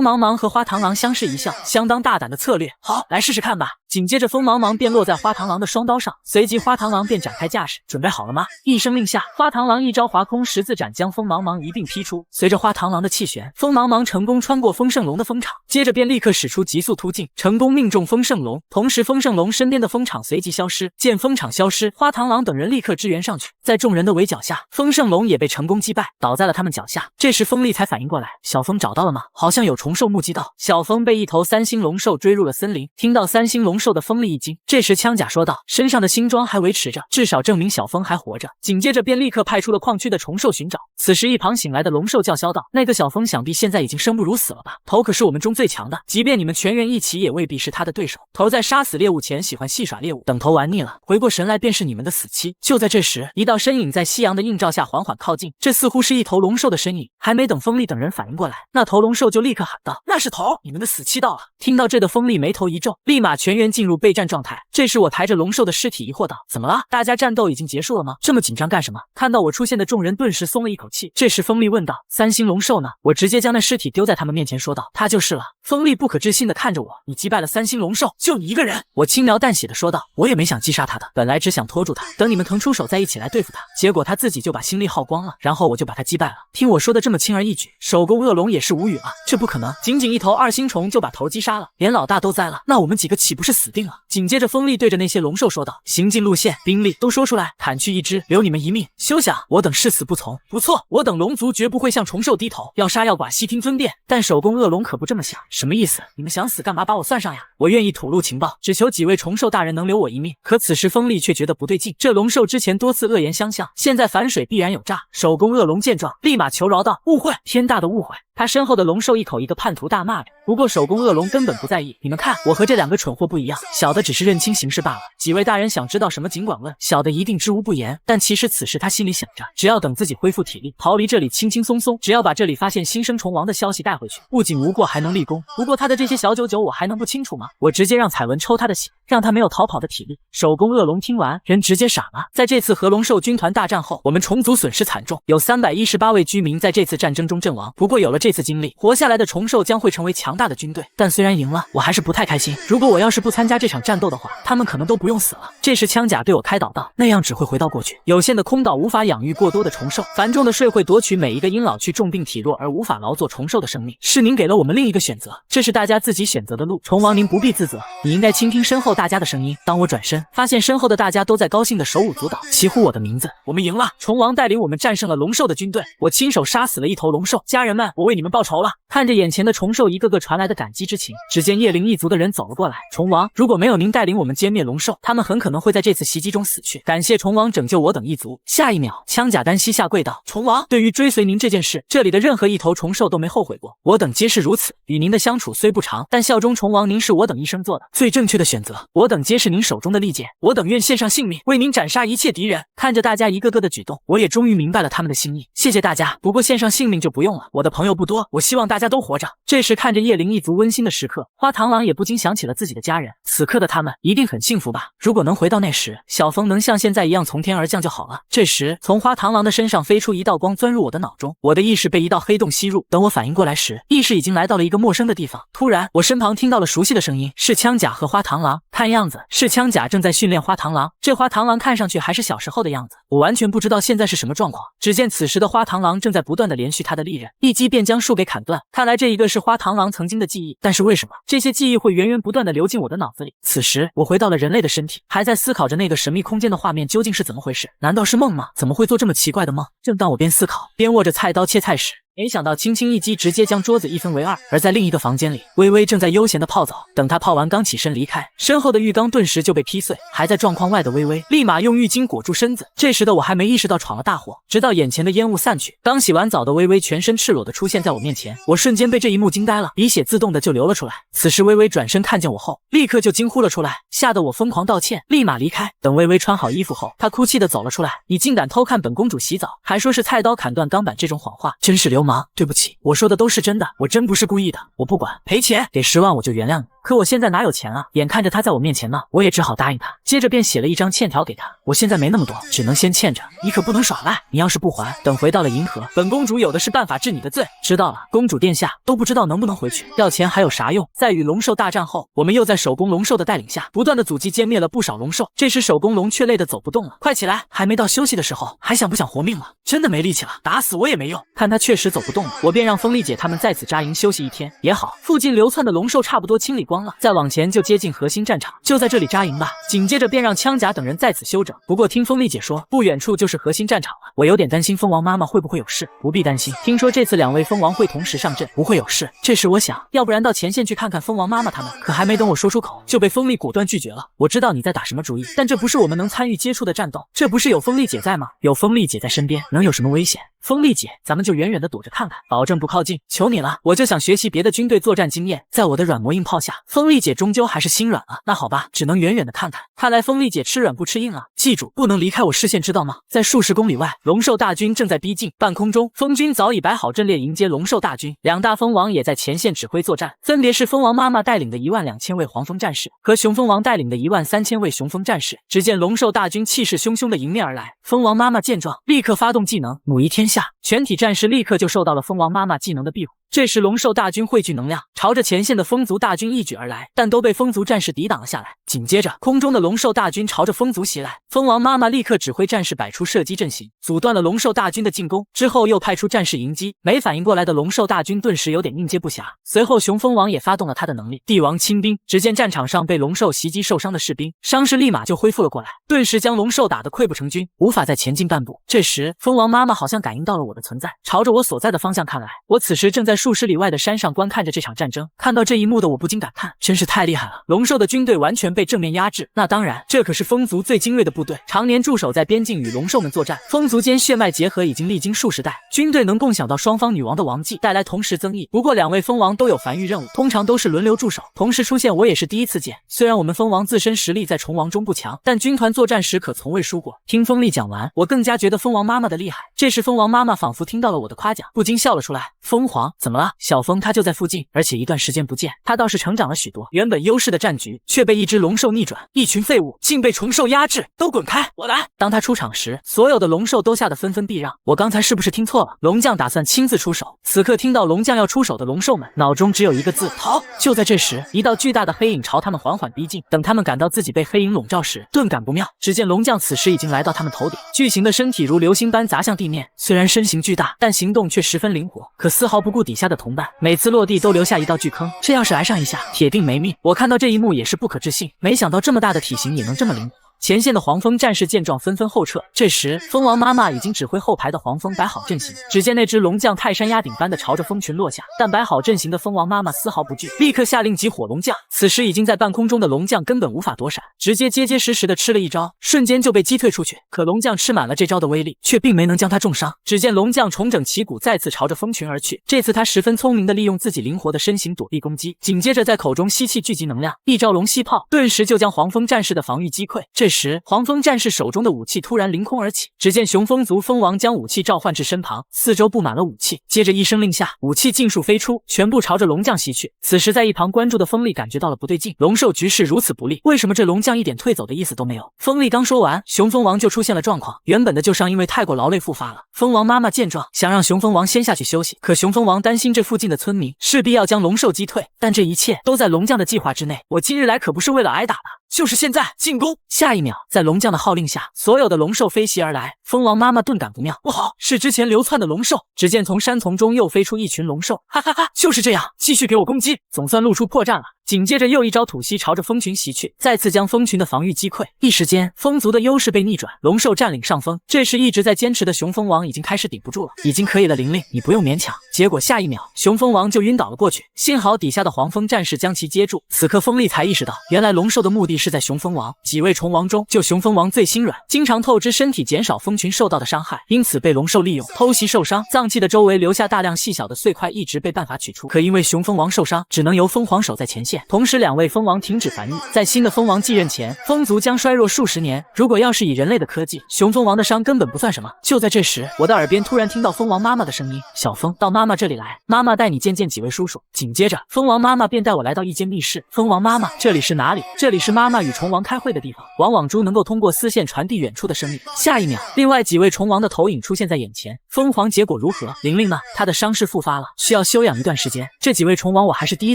茫茫和花螳螂相视一笑，相当大胆的策略。好，来试试看吧。紧接着风茫茫便落在花螳螂的双刀上，随即花螳螂便展开架势，准备好了吗？一声令下，花螳螂一招划空十字斩将风茫茫一并劈出。随着花螳螂的气旋，风茫茫成功穿过丰盛龙的蜂场，接着便立刻使出急速突进，成功命中丰盛龙。同时丰盛龙身边的蜂场随即消失，见蜂场消失，花螳螂等人立刻支援上去，在众人的围剿下，丰盛龙也被成功击败，倒在了他们脚下。这时风力才反应过来，小风找到了吗？好像有虫兽目击到小风被一头3星龙兽追入了森林。听到3星龙兽的风力一惊，这时枪甲说道：“身上的星装还维持着，至少证明小风还活着。”紧接着便立刻派出了矿区的虫兽寻找。此时一旁醒来的龙兽叫嚣道：“那个小风想必现在已经生不如死了吧？头可是我们中最强的，即便你们全员一起也未必是他的对手。头在杀死猎物前喜欢戏耍猎物，等头玩腻了，回过神来便是你们的死期。”就在这时，一道身影在夕阳的映照下缓缓靠近，这似乎是一头龙兽的身影。还没等风力等人反应过来，那头龙兽就立刻喊道：“那是头，你们的死期到了！”听到这的风力眉头一皱，立马全员进入备战状态。这时我抬着龙兽的尸体疑惑道：“怎么了？大家战斗已经结束了吗？这么紧张干什么？”看到我出现的众人顿时松了一口气。这时风力问道：“3星龙兽呢？”我直接将那尸体丢在他们面前说道：“他就是了。”风力不可置信地看着我：“你击败了3星龙兽，就你一个人？”我轻描淡写地说道：“我也没想击杀他的，本来只想拖住他，等你们腾出手再一起来对付他。结果他自己就把心力耗光了，然后我就把他击败了。”听我说的这么轻而易举，手工恶龙也是无语了，这不可能，仅仅一头2星虫就把头击杀了，连老大都栽了，那我们几个岂不是死定了？紧接着风力对着那些龙兽说道：“行进路线、兵力都说出来，砍去一只，留你们一命。休想！我等誓死不从。”不错，我等龙族绝不会向虫兽低头，要杀要剐悉听尊便。但手工恶龙可不这么想。什么意思？你们想死干嘛把我算上呀？我愿意吐露情报，只求几位虫兽大人能留我一命。可此时风力却觉得不对劲，这龙兽之前多次恶言相向，现在反水必然有诈。手工恶龙见状，立马求饶道：“误会，天大的误会！”他身后的龙兽一口一个叛徒大骂着，不过手工恶龙根本不在意。你们看，我和这2个蠢货不一样，小的只是认清形势罢了。几位大人想知道什么尽管问，小的一定知无不言。但其实此时他心里想着，只要等自己恢复体力，逃离这里轻轻松松，只要把这里发现新生虫王的消息带回去，不仅无过还能立功。不过他的这些小九九我还能不清楚吗？我直接让彩文抽他的血，让他没有逃跑的体力。手工恶龙听完，人直接傻了。在这次和龙兽军团大战后，我们虫族损失惨重，有318位居民在这次战争中阵亡。不过有了这次经历，活下来的虫兽将会成为强大的军队。但虽然赢了，我还是不太开心。如果我要是不参加这场战斗的话，他们可能都不用死了。这时枪甲对我开导道：“那样只会回到过去，有限的空岛无法养育过多的虫兽，繁重的税会夺取每一个因老去重病体弱而无法劳作虫兽的生命。是您给了我们另一个选择，这是大家自己选择的路。虫王您不必自责，你应该倾听身后大家的声音。”当我转身发现身后的大家都在高兴的手舞足蹈，齐呼我的名字。我们赢了，虫王带领我们战胜了龙兽的军队，我亲手杀死了一头龙兽。家人们，我为你们报仇了。看着眼前的虫兽一个个传来的感激之情。只见叶灵一族的人走了过来，虫王，如果没有您带领我们歼灭龙兽，他们很可能会在这次袭击中死去。感谢虫王拯救我等一族。下一秒，枪甲丹膝下跪道：虫王，对于追随您这件事，这里的任何一头虫兽都没后悔过，我等皆是如此。与您的相处虽不长，但效忠虫王，您是我等一生做的最正确的选择。我等皆是您手中的利剑，我等愿献上性命，为您斩杀一切敌人。看着大家一个个的举动，我也终于明白了他们的心意。谢谢大家，不过献上性命就不用了，我的朋友不多，我希望大家都活着。这时看着叶灵一族温馨的时刻，花螳螂也不禁想起了自己的家人，此刻的他们一定很幸福吧？如果能回到那时，小风能像现在一样从天而降就好了。这时，从花螳螂的身上飞出一道光，钻入我的脑中，我的意识被一道黑洞吸入。等我反应过来时，意识已经来到了一个陌生的地方。突然，我身旁听到了熟悉的声音，是枪甲和花螳螂。看样子是枪甲正在训练花螳螂，这花螳螂看上去还是小时候的样子，我完全不知道现在是什么状况。只见此时的花螳螂正在不断的连续他的利刃，一击便将树给砍断。看来这一个是花螳螂曾经的记忆，但是为什么这些记忆会源源不断的流进我的脑子里？此时我回到了人类的身体，还在思考着那个神秘空间的画面究竟是怎么回事？难道是梦吗？怎么会做这么奇怪的梦？正当我边思考边握着菜刀切菜时，没想到轻轻一击直接将桌子一分为二。而在另一个房间里，微微正在悠闲的泡澡，等她泡完刚起身离开，身后的浴缸顿时就被劈碎。还在状况外的微微立马用浴巾裹住身子。这时的我还没意识到闯了大祸，直到眼前的烟雾散去，刚洗完澡的微微全身赤裸的出现在我面前，我瞬间被这一幕惊呆了，鼻血自动的就流了出来。此时微微转身看见我后，立刻就惊呼了出来，吓得我疯狂道歉，立马离开。等微微穿好衣服后，她哭泣的走了出来，你竟敢偷看本公主洗澡，还说是菜刀砍断钢板，这种谎话真是流氓。对不起，我说的都是真的，我真不是故意的，我不管，赔钱，给10万我就原谅你。可我现在哪有钱啊？眼看着他在我面前呢，我也只好答应他，接着便写了一张欠条给他。我现在没那么多，只能先欠着，你可不能耍赖，你要是不还，等回到了银河，本公主有的是办法治你的罪。知道了，公主殿下，都不知道能不能回去，要钱还有啥用？在与龙兽大战后，我们又在手工龙兽的带领下，不断的阻击歼灭了不少龙兽。这时手工龙却累得走不动了，快起来，还没到休息的时候，还想不想活命了？真的没力气了，打死我也没用。看他确实走不动了，我便让风丽姐他们在此扎营休息一天也好。附近流窜的龙兽差不多清理光了，再往前就接近核心战场，就在这里扎营吧。紧接着便让枪甲等人在此休整。不过听风丽姐说，不远处就是核心战场了，我有点担心蜂王妈妈会不会有事。不必担心，听说这次2位蜂王会同时上阵，不会有事。这时我想，要不然到前线去看看蜂王妈妈他们。可还没等我说出口，就被风丽果断拒绝了。我知道你在打什么主意，但这不是我们能参与接触的战斗，这不是有风丽姐在吗？有风丽姐在身边，能有什么危险？风丽姐，咱们就远远的躲着看看，保证不靠近，求你了！我就想学习别的军队作战经验。在我的软磨硬泡下，风丽姐终究还是心软了。那好吧，只能远远的看看。看来风丽姐吃软不吃硬啊！记住，不能离开我视线，知道吗？在数十公里外，龙兽大军正在逼近，半空中，蜂军早已摆好阵列迎接龙兽大军，2大蜂王也在前线指挥作战，分别是蜂王妈妈带领的12000位黄蜂战士和熊蜂王带领的13000位熊蜂战士。只见龙兽大军气势汹汹的迎面而来，蜂王妈妈见状，立刻发动技能母仪天下，全体战士立刻就受到了蜂王妈妈技能的庇护。这时龙兽大军汇聚能量，朝着前线的风族大军一举而来，但都被风族战士抵挡了下来。紧接着，空中的龙兽大军朝着风族袭来，蜂王妈妈立刻指挥战士摆出射击阵型，阻断了龙兽大军的进攻。之后又派出战士迎击，没反应过来的龙兽大军顿时有点应接不暇。随后熊蜂王也发动了他的能力，帝王亲兵。只见战场上被龙兽袭击受伤的士兵，伤势立马就恢复了过来，顿时将龙兽打得溃不成军，无法再前进半步。这时，蜂王妈妈好像感应到了我的存在，朝着我所在的方向看来。我此时正在数十里外的山上观看着这场战争，看到这一幕的我不禁感叹，真是太厉害了！龙兽的军队完全被正面压制，那当然，这可是风族最精锐的部队，常年驻守在边境与龙兽们作战。风族间血脉结合已经历经数十代，军队能共享到双方女王的王绩，带来同时增益。不过2位蜂王都有繁育任务，通常都是轮流驻守，同时出现我也是第一次见。虽然我们蜂王自身实力在虫王中不强，但军团作战时可从未输过。听风丽讲完，我更加觉得蜂王妈妈的厉害。这时蜂王妈妈仿佛听到了我的夸奖，不禁笑了出来。蜂皇怎么了？小风他就在附近，而且一段时间不见，他倒是成长了许多。原本优势的战局却被一只龙兽逆转，一群废物竟被虫兽压制，都滚开，我来！当他出场时，所有的龙兽都吓得纷纷避让。我刚才是不是听错了？龙将打算亲自出手。此刻听到龙将要出手的龙兽们，脑中只有一个字：逃！就在这时，一道巨大的黑影朝他们缓缓逼近。等他们感到自己被黑影笼罩时，顿感不妙。只见龙将此时已经来到他们头顶，巨型的身体如流星般砸向地面。虽然身形巨大，但行动却十分灵活，可丝毫不顾底下的同伴，每次落地都留下一道巨坑。这要是挨上一下，铁定没命。我看到这一幕也是不可置信，没想到这么大的体型也能这么灵活。前线的黄蜂战士见状纷纷后撤。这时，蜂王妈妈已经指挥后排的黄蜂摆好阵型。只见那只龙将泰山压顶般的朝着蜂群落下，但摆好阵型的蜂王妈妈丝毫不惧，立刻下令集火龙将。此时已经在半空中的龙将根本无法躲闪，直接结结实实的吃了一招，瞬间就被击退出去。可龙将吃满了这招的威力，却并没能将他重伤。只见龙将重整旗鼓，再次朝着蜂群而去。这次他十分聪明的利用自己灵活的身形躲避攻击，紧接着在口中吸气聚集能量，一招龙息炮，顿时就将黄蜂战士的防御击溃。这时黄蜂战士手中的武器突然凌空而起，只见雄蜂族蜂王将武器召唤至身旁，四周布满了武器，接着一声令下，武器尽数飞出，全部朝着龙将袭去。此时在一旁关注的锋利感觉到了不对劲，龙兽局势如此不利，为什么这龙将一点退走的意思都没有？锋利刚说完，雄蜂王就出现了状况，原本的旧伤因为太过劳累复发了。蜂王妈妈见状，想让雄蜂王先下去休息，可雄蜂王担心这附近的村民势必要将龙兽击退，但这一切都在龙将的计划之内。我今日来可不是为了挨打的，就是现在进攻！下一秒，在龙将的号令下，所有的龙兽飞袭而来。蜂王妈妈顿感不妙，不好，是之前流窜的龙兽。只见从山丛中又飞出一群龙兽，哈哈哈，就是这样，继续给我攻击，总算露出破绽了。紧接着又一招吐息朝着蜂群袭去，再次将蜂群的防御击溃。一时间，蜂族的优势被逆转，龙兽占领上风。这时一直在坚持的雄蜂王已经开始顶不住了，已经可以了，玲玲，你不用勉强。结果下一秒，雄蜂王就晕倒了过去，幸好底下的黄蜂战士将其接住。此刻锋利才意识到，原来龙兽的目的是在雄蜂王。几位虫王中，就雄蜂王最心软，经常透支身体减少蜂群受到的伤害，因此被龙兽利用偷袭受伤，脏器的周围留下大量细小的碎块，一直被办法取出。可因为雄蜂王受伤，只能由蜂皇守在前线，同时两位蜂王停止繁育，在新的蜂王继任前，蜂族将衰弱数十年。如果要是以人类的科技，雄蜂王的伤根本不算什么。就在这时，我的耳边突然听到蜂王妈妈的声音：“小蜂，到妈妈这里来，妈妈带你见见几位叔叔。”紧接着，蜂王妈妈便带我来到一间密室。蜂王妈妈，这里是哪里？这里是妈妈与虫王开会的地方。网网珠能够通过丝线传递远处的声音。下一秒，另外几位虫王的投影出现在眼前。蜂皇结果如何？玲玲呢？她的伤势复发了，需要休养一段时间。这几位虫王我还是第一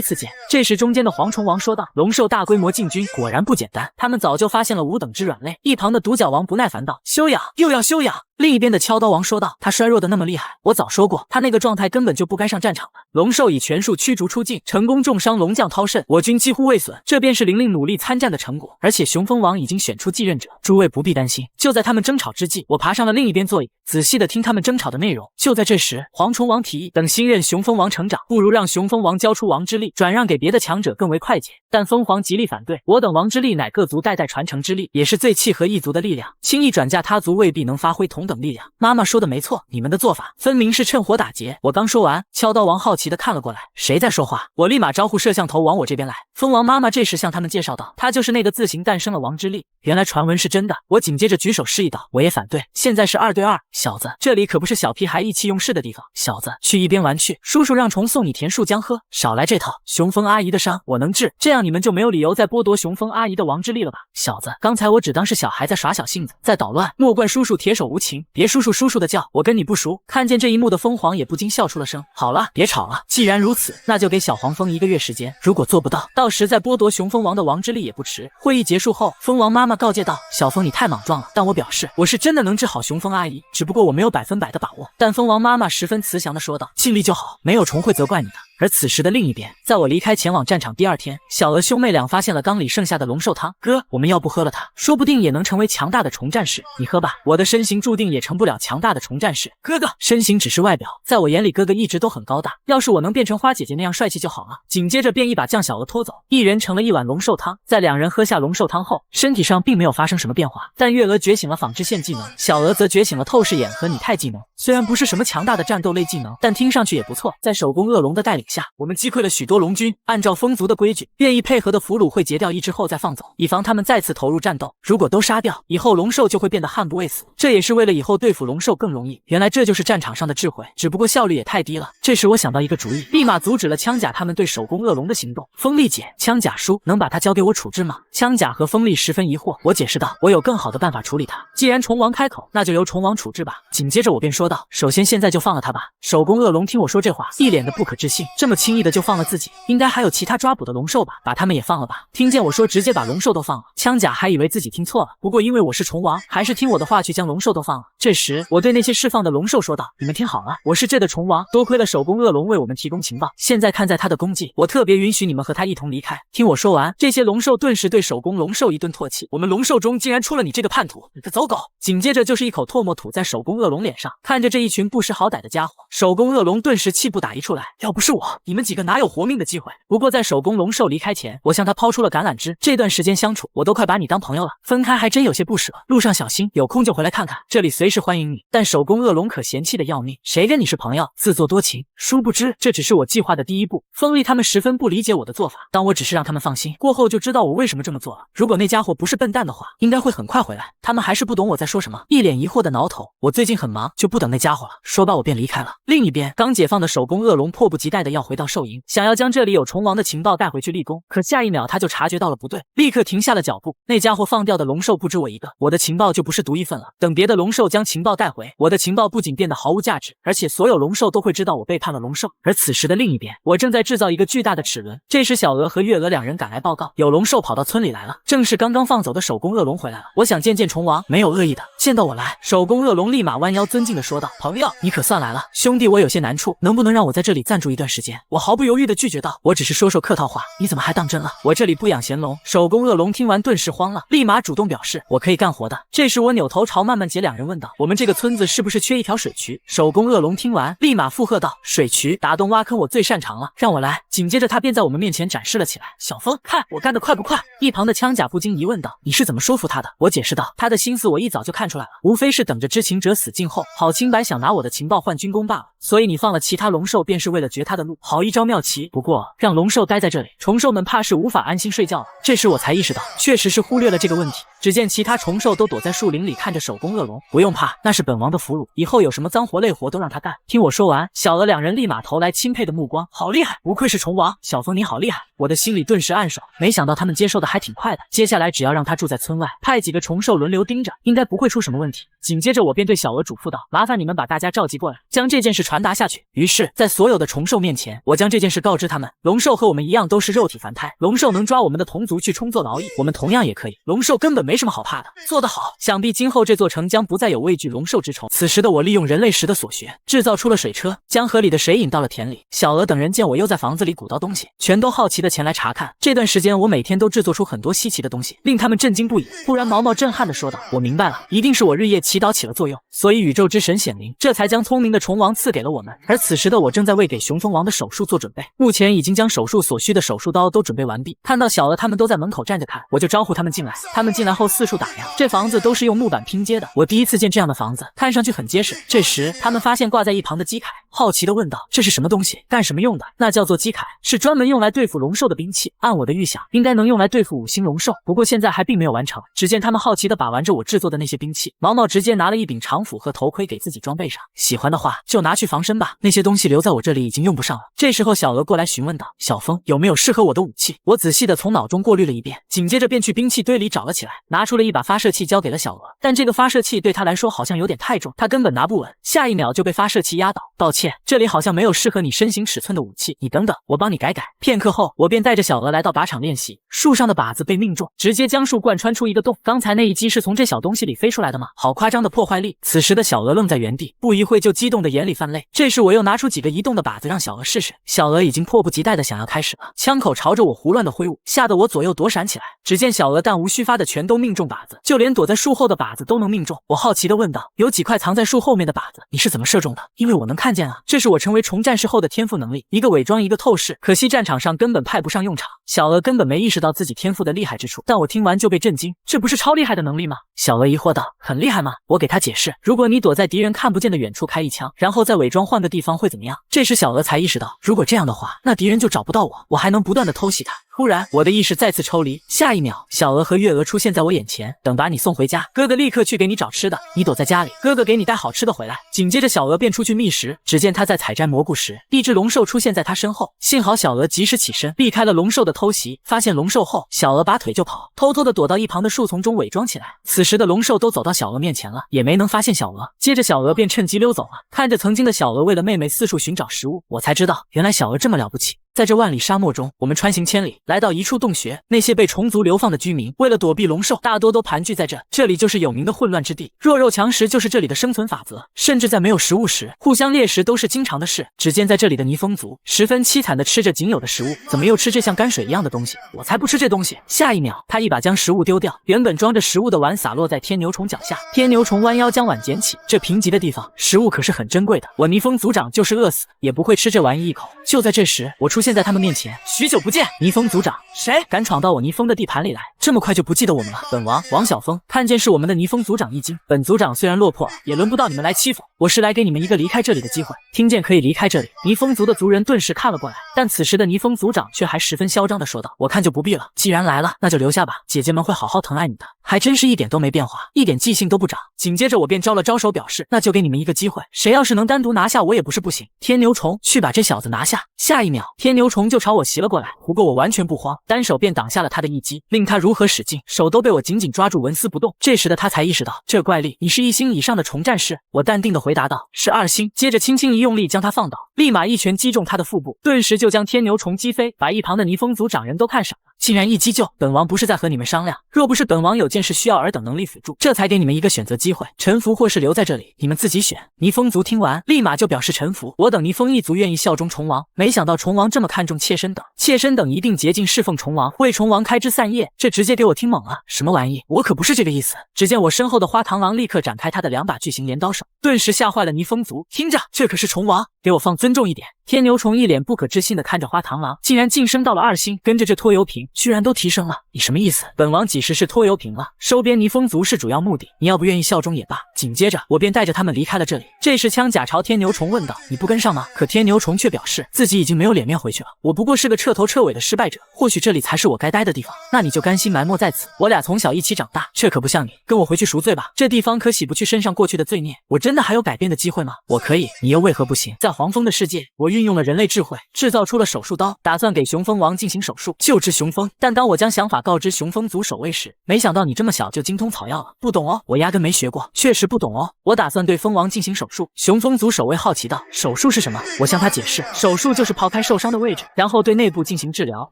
次见。这时，中间的蝗虫王说道：“龙兽大规模进军，果然不简单。他们早就发现了五等之软肋。”一旁的独角王不耐烦道：“休养又要休养。”另一边的敲刀王说道：“他衰弱的那么厉害，我早说过，他那个状态根本就不该上战场了。”龙兽以全数驱逐出境，成功重伤龙将涛胜，我军几乎未损，这便是玲玲努力参战的成果。而且雄蜂王已经选出继任者，诸位不必担心。就在他们争吵之际，我爬上了另一边座椅，仔细的听他们争吵的内容。就在这时，蝗虫王提议，等新任雄蜂王成长，不如让雄蜂王交出王之力，转让给别的强者更为快捷。但蜂皇极力反对，我等王之力乃各族代代传承之力，也是最契合一族的力量，轻易转嫁他族未必能发挥同等力量。妈妈说的没错，你们的做法分明是趁火打劫。我刚说完，敲刀王好奇的看了过来，谁在说话？我立马招呼摄像头往我这边来。蜂王妈妈这时向他们介绍道，她就是那个自行诞生了王之力。原来传闻是真的。我紧接着举手示意道，我也反对，现在是2对2，小子，这里可不是小屁孩意气用事的地方。小子，去一边玩去，叔叔让虫送你甜树浆喝，少来这套。雄蜂阿姨的伤我能治，这样你们就没有理由再剥夺雄蜂阿姨的王之力了吧？小子，刚才我只当是小孩在耍小性子，在捣乱，莫怪叔叔铁手无情，别叔叔的叫，我跟你不熟。看见这一幕的蜂皇也不禁笑出了声。好了，别吵了，既然如此，那就给小黄蜂1个月时间，如果做不到，到时再剥夺雄蜂王的王之力也不迟。会议结束后，蜂王妈妈告诫道，小蜂你太莽撞了，但我表示我是真的能治好雄蜂阿姨，只不过我没有100%的把握。但蜂王妈妈十分慈祥的说道，尽力就好，没有虫会责怪你的。而此时的另一边，在我离开前往战场第2天，小鹅兄妹俩发现了缸里剩下的龙兽汤。哥，我们要不喝了它，说不定也能成为强大的虫战士。你喝吧，我的身形注定也成不了强大的虫战士。哥哥，身形只是外表，在我眼里哥哥一直都很高大，要是我能变成花姐姐那样帅气就好了。紧接着便一把将小鹅拖走，一人盛了1碗龙兽汤。在2人喝下龙兽汤后，身体上并没有发生什么变化，但月娥觉醒了仿制线技能，小鹅则觉醒了透视眼和拟态技能。虽然不是什么强大的战斗类技能，但听上去也不错。在手工恶龙的带领下，我们击溃了许多龙军。按照风族的规矩，愿意配合的俘虏会截掉1只后再放走，以防他们再次投入战斗。如果都杀掉，以后龙兽就会变得悍不畏死，这也是为了以后对付龙兽更容易。原来这就是战场上的智慧，只不过效率也太低了。这时我想到一个主意，立马阻止了枪甲他们对手工恶龙的行动。锋利姐，枪甲叔能把他交给我处置吗？枪甲和锋利十分疑惑。我解释道，我有更好的办法处理他。既然虫王开口，那就由虫王处置吧。紧接着我便说道，首先现在就放了他吧。手工恶龙听我说这话，一脸的不可置信。这么轻易的就放了自己，应该还有其他抓捕的龙兽吧？把他们也放了吧。听见我说直接把龙兽都放了，枪甲还以为自己听错了，不过因为我是虫王，还是听我的话去将龙兽都放了。这时我对那些释放的龙兽说道：你们听好了，我是这的虫王，多亏了手工恶龙为我们提供情报，现在看在他的功绩，我特别允许你们和他一同离开。听我说完，这些龙兽顿时对手工龙兽一顿唾弃，我们龙兽中竟然出了你这个叛徒，你个走狗！紧接着就是一口唾沫吐在手工恶龙脸上，看着这一群不识好歹的家伙，手工恶龙顿时气不打一处来，要不是我，你们几个哪有活命的机会？不过在手工龙兽离开前，我向他抛出了橄榄枝，这段时间相处，我都快把你当朋友了，分开还真有些不舍，路上小心，有空就回来看看，这里随时欢迎你。但手工恶龙可嫌弃的要命，谁跟你是朋友，自作多情。殊不知这只是我计划的第一步。锋利他们十分不理解我的做法，当我只是让他们放心过后，就知道我为什么这么做了。如果那家伙不是笨蛋的话，应该会很快回来。他们还是不懂我在说什么，一脸疑惑的挠头。我最近很忙，就不等那家伙了。说罢我便离开了。另一边，刚解放的手工恶龙迫不及待的要回到兽营，想要将这里有虫王的情报带回去立功。可下一秒他就察觉到了不对，立刻停下了脚步。那家伙放掉的龙兽不止我一个，我的情报就不是独一份了。等别的龙兽将情报带回，我的情报不仅变得毫无价值，而且所有龙兽都会知道我背叛了龙兽。而此时的另一边，我正在制造一个巨大的齿轮。这时小鹅和月鹅两人赶来报告，有龙兽跑到村里来了，正是刚刚放走的手工恶龙回来了。我想见见虫王，没有恶意的，见到我来。手工恶龙立马弯腰尊敬的说道：朋友，你可算来了。兄弟，我有些难处，能不能让我在这里暂住一段时间？我毫不犹豫的拒绝道：我只是说说客套话，你怎么还当真了？我这里不养闲龙。手工恶龙听完顿时慌了，立马主动表示我可以干活的。这时我扭头朝慢慢姐两人问道：我们这个村子是不是缺一条水渠？手工恶龙听完立马附和道：水渠，打洞挖坑我最擅长了，让我来。紧接着他便在我们面前展示了起来。小风，看我干得快不快？一旁的枪甲不禁疑问道：你是怎么说服他的？我解释道：他的心思我一早就看出来了，无非是等着知情者死尽后好清白，想拿我的情报换军功罢了。所以你放了其他龙兽便是为了绝他的路，好一招妙棋。不过让龙兽待在这里，虫兽们怕是无法安心睡觉了。这时我才意识到，确实是忽略了这个问题。只见其他虫兽都躲在树林里看着手工恶龙，不用怕，那是本王的俘虏，以后有什么脏活累活都让他干。听我说完，小鹅两人立马投来钦佩的目光，好厉害，不愧是虫王，小风你好厉害。我的心里顿时暗爽，没想到他们接受的还挺快的。接下来只要让他住在村外，派几个虫兽轮流盯着，应该不会出什么问题。紧接着我便对小鹅嘱咐道：麻烦你们把大家召集过来，将这件事传达下去。于是在所有的虫兽面前，我将这件事告知他们。龙兽和我们一样都是肉体凡胎，龙兽能抓我们的同族去充作劳役，我们同样也可以，龙兽根本没什么好怕的。做得好，想必今后这座城将不再有畏惧龙兽之虫。此时的我利用人类时的所学，制造出了水车，将河里的水引到了田里。小鹅等人见我又在房子里鼓捣东西，全都好奇的前来查看。这段时间我每天都制作出很多稀奇的东西，令他们震惊不已。突然毛毛震撼的说道：我明白了，一定是我日夜祈祷起了作用，所以宇宙之神显灵，这才将聪明的虫王赐给了我们。而此时的我正在为给熊蜂王的手术做准备，目前已经将手术所需的手术刀都准备完毕。看到小鹅他们都在门口站着看，我就招呼他们进来。他们进来后四处打量，这房子都是用木板拼接的，我第一次见这样的房子，看上去很结实。这时他们发现挂在一旁的机铠，好奇地问道：这是什么东西？干什么用的？那叫做机铠，是专门用来对付龙兽的兵器。按我的预想，应该能用来对付5星龙兽，不过现在还并没有完成。只见他们好奇地把玩着我制作的那些兵器。毛毛直接拿了一柄长斧和头盔给自己装备上，喜欢的话就拿去防身吧，那些东西留在我这里已经用不上了。这时候小鹅过来询问道：小风，有没有适合我的武器？我仔细地从脑中过滤了一遍，紧接着便去兵器堆里找了起来，拿出了一把发射器交给了小鹅。但这个发射器对他来说好像有点太重，他根本拿不稳，下一秒就被发射器压倒。抱歉，这里好像没有适合你身形尺寸的武器，你等等，我帮你改改。片刻后，我便带着小鹅来到靶场练习。树上的靶子被命中，直接将树贯穿出一个洞。刚才那一击是从这小东西里飞出来的吗？好夸张的破坏力！此时的小鹅愣在原地，不一会就激动的眼里泛泪。这时我又拿出几个移动的靶子让小鹅试试，小鹅已经迫不及待的想要开始了，枪口朝着我胡乱的挥舞，吓得我左右躲闪起来。只见小鹅弹无虚发的全都命中靶子，就连躲在树后的靶子都能命中。我好奇的问道：有几块藏在树后面的靶子，你是怎么射中的？因为我能看见啊，这是我成为虫战士后的天赋能力，一个伪装一个透视，可惜战场上根本派不上用场。小鹅根本没意识到自己天赋的厉害之处，但我听完就被震惊，这不是超厉害的能力吗？小鹅疑惑道：很厉害吗？我给他解释，如果你躲在敌人看不见的远处开一枪，然后再伪装换个地方会怎么样？这时小鹅才意识到，如果这样的话，那敌人就找不到我，我还能不断的偷袭他。忽然，我的意识再次抽离，下一秒，小娥和月娥出现在我眼前。等把你送回家，哥哥立刻去给你找吃的，你躲在家里，哥哥给你带好吃的回来。紧接着，小娥便出去觅食。只见她在采摘蘑菇时，一只龙兽出现在她身后。幸好小娥及时起身，避开了龙兽的偷袭。发现龙兽后，小娥拔腿就跑，偷偷的躲到一旁的树丛中伪装起来。此时的龙兽都走到小娥面前了，也没能发现小娥。接着，小娥便趁机溜走了。看着曾经的小娥为了妹妹四处寻找食物，我才知道，原来小娥这么了不起。在这万里沙漠中，我们穿行千里，来到一处洞穴。那些被虫族流放的居民，为了躲避龙兽，大多都盘踞在这。这里就是有名的混乱之地，弱肉强食就是这里的生存法则。甚至在没有食物时，互相猎食都是经常的事。只见在这里的泥风族十分凄惨地吃着仅有的食物，怎么又吃这像泔水一样的东西？我才不吃这东西！下一秒，他一把将食物丢掉，原本装着食物的碗洒落在天牛虫脚下。天牛虫弯腰将碗捡起，这贫瘠的地方，食物可是很珍贵的。我泥风族长就是饿死，也不会吃这玩意一口。就在这时，我出现在他们面前。许久不见，泥风族长，谁敢闯到我泥风的地盘里来？这么快就不记得我们了？本王王晓峰看见是我们的泥风族长一惊，本族长虽然落魄，也轮不到你们来欺负我，是来给你们一个离开这里的机会。听见可以离开这里，泥风族的族人顿时看了过来，但此时的泥风族长却还十分嚣张地说道：“我看就不必了，既然来了，那就留下吧，姐姐们会好好疼爱你的。”还真是一点都没变化，一点记性都不长。紧接着我便招了招手表示，那就给你们一个机会，谁要是能单独拿下我也不是不行。天牛虫，去把这小子拿下！下一秒，天牛虫就朝我袭了过来，不过我完全不慌，单手便挡下了他的一击，令他如何使劲，手都被我紧紧抓住，纹丝不动。这时的他才意识到，这怪力，你是1星以上的虫战士？我淡定地回答道，是2星。接着轻轻一用力将他放倒，立马一拳击中他的腹部，顿时就将天牛虫击飞，把一旁的泥风族长人都看傻了。竟然一击就！本王不是在和你们商量，若不是本王有件事需要尔等能力辅助，这才给你们一个选择机会，臣服或是留在这里，你们自己选。泥风族听完，立马就表示臣服，我等泥风一族愿意效忠虫王。没想到虫王这么看重妾身等，妾身等一定竭尽侍奉虫王，为虫王开枝散叶，这直接给我听懵了，什么玩意？我可不是这个意思。只见我身后的花螳螂立刻展开他的2把巨型镰刀手，顿时吓坏了泥风族。听着，这可是虫王，给我放尊重一点。天牛虫一脸不可置信地看着花螳螂，竟然晋升到了2星，跟着这拖油瓶居然都提升了，你什么意思？本王几时是拖油瓶了？收编泥风族是主要目的，你要不愿意效忠也罢。紧接着我便带着他们离开了这里。这时枪甲朝天牛虫问道，你不跟上吗？可天牛虫却表示自己已经没有脸面回去了，我不过是个彻头彻尾的失败者，或许这里才是我该待的地方。那你就甘心埋没在此？我俩从小一起长大，这可不像你，跟我回去赎罪吧，这地方可洗不去身上过去的罪孽。我真的还有改变的机会吗？我可以，你又为何不行？在黄蜂的世界，我运用了人类智慧，制造出了手术刀，打算给雄蜂王进行手术，救治雄蜂。但当我将想法告知雄蜂族守卫时，没想到你这么小就精通草药了，不懂哦，我压根没学过，确实不懂哦。我打算对蜂王进行手术。雄蜂族守卫好奇道，手术是什么？我向他解释，手术就是刨开受伤的位置，然后对内部进行治疗，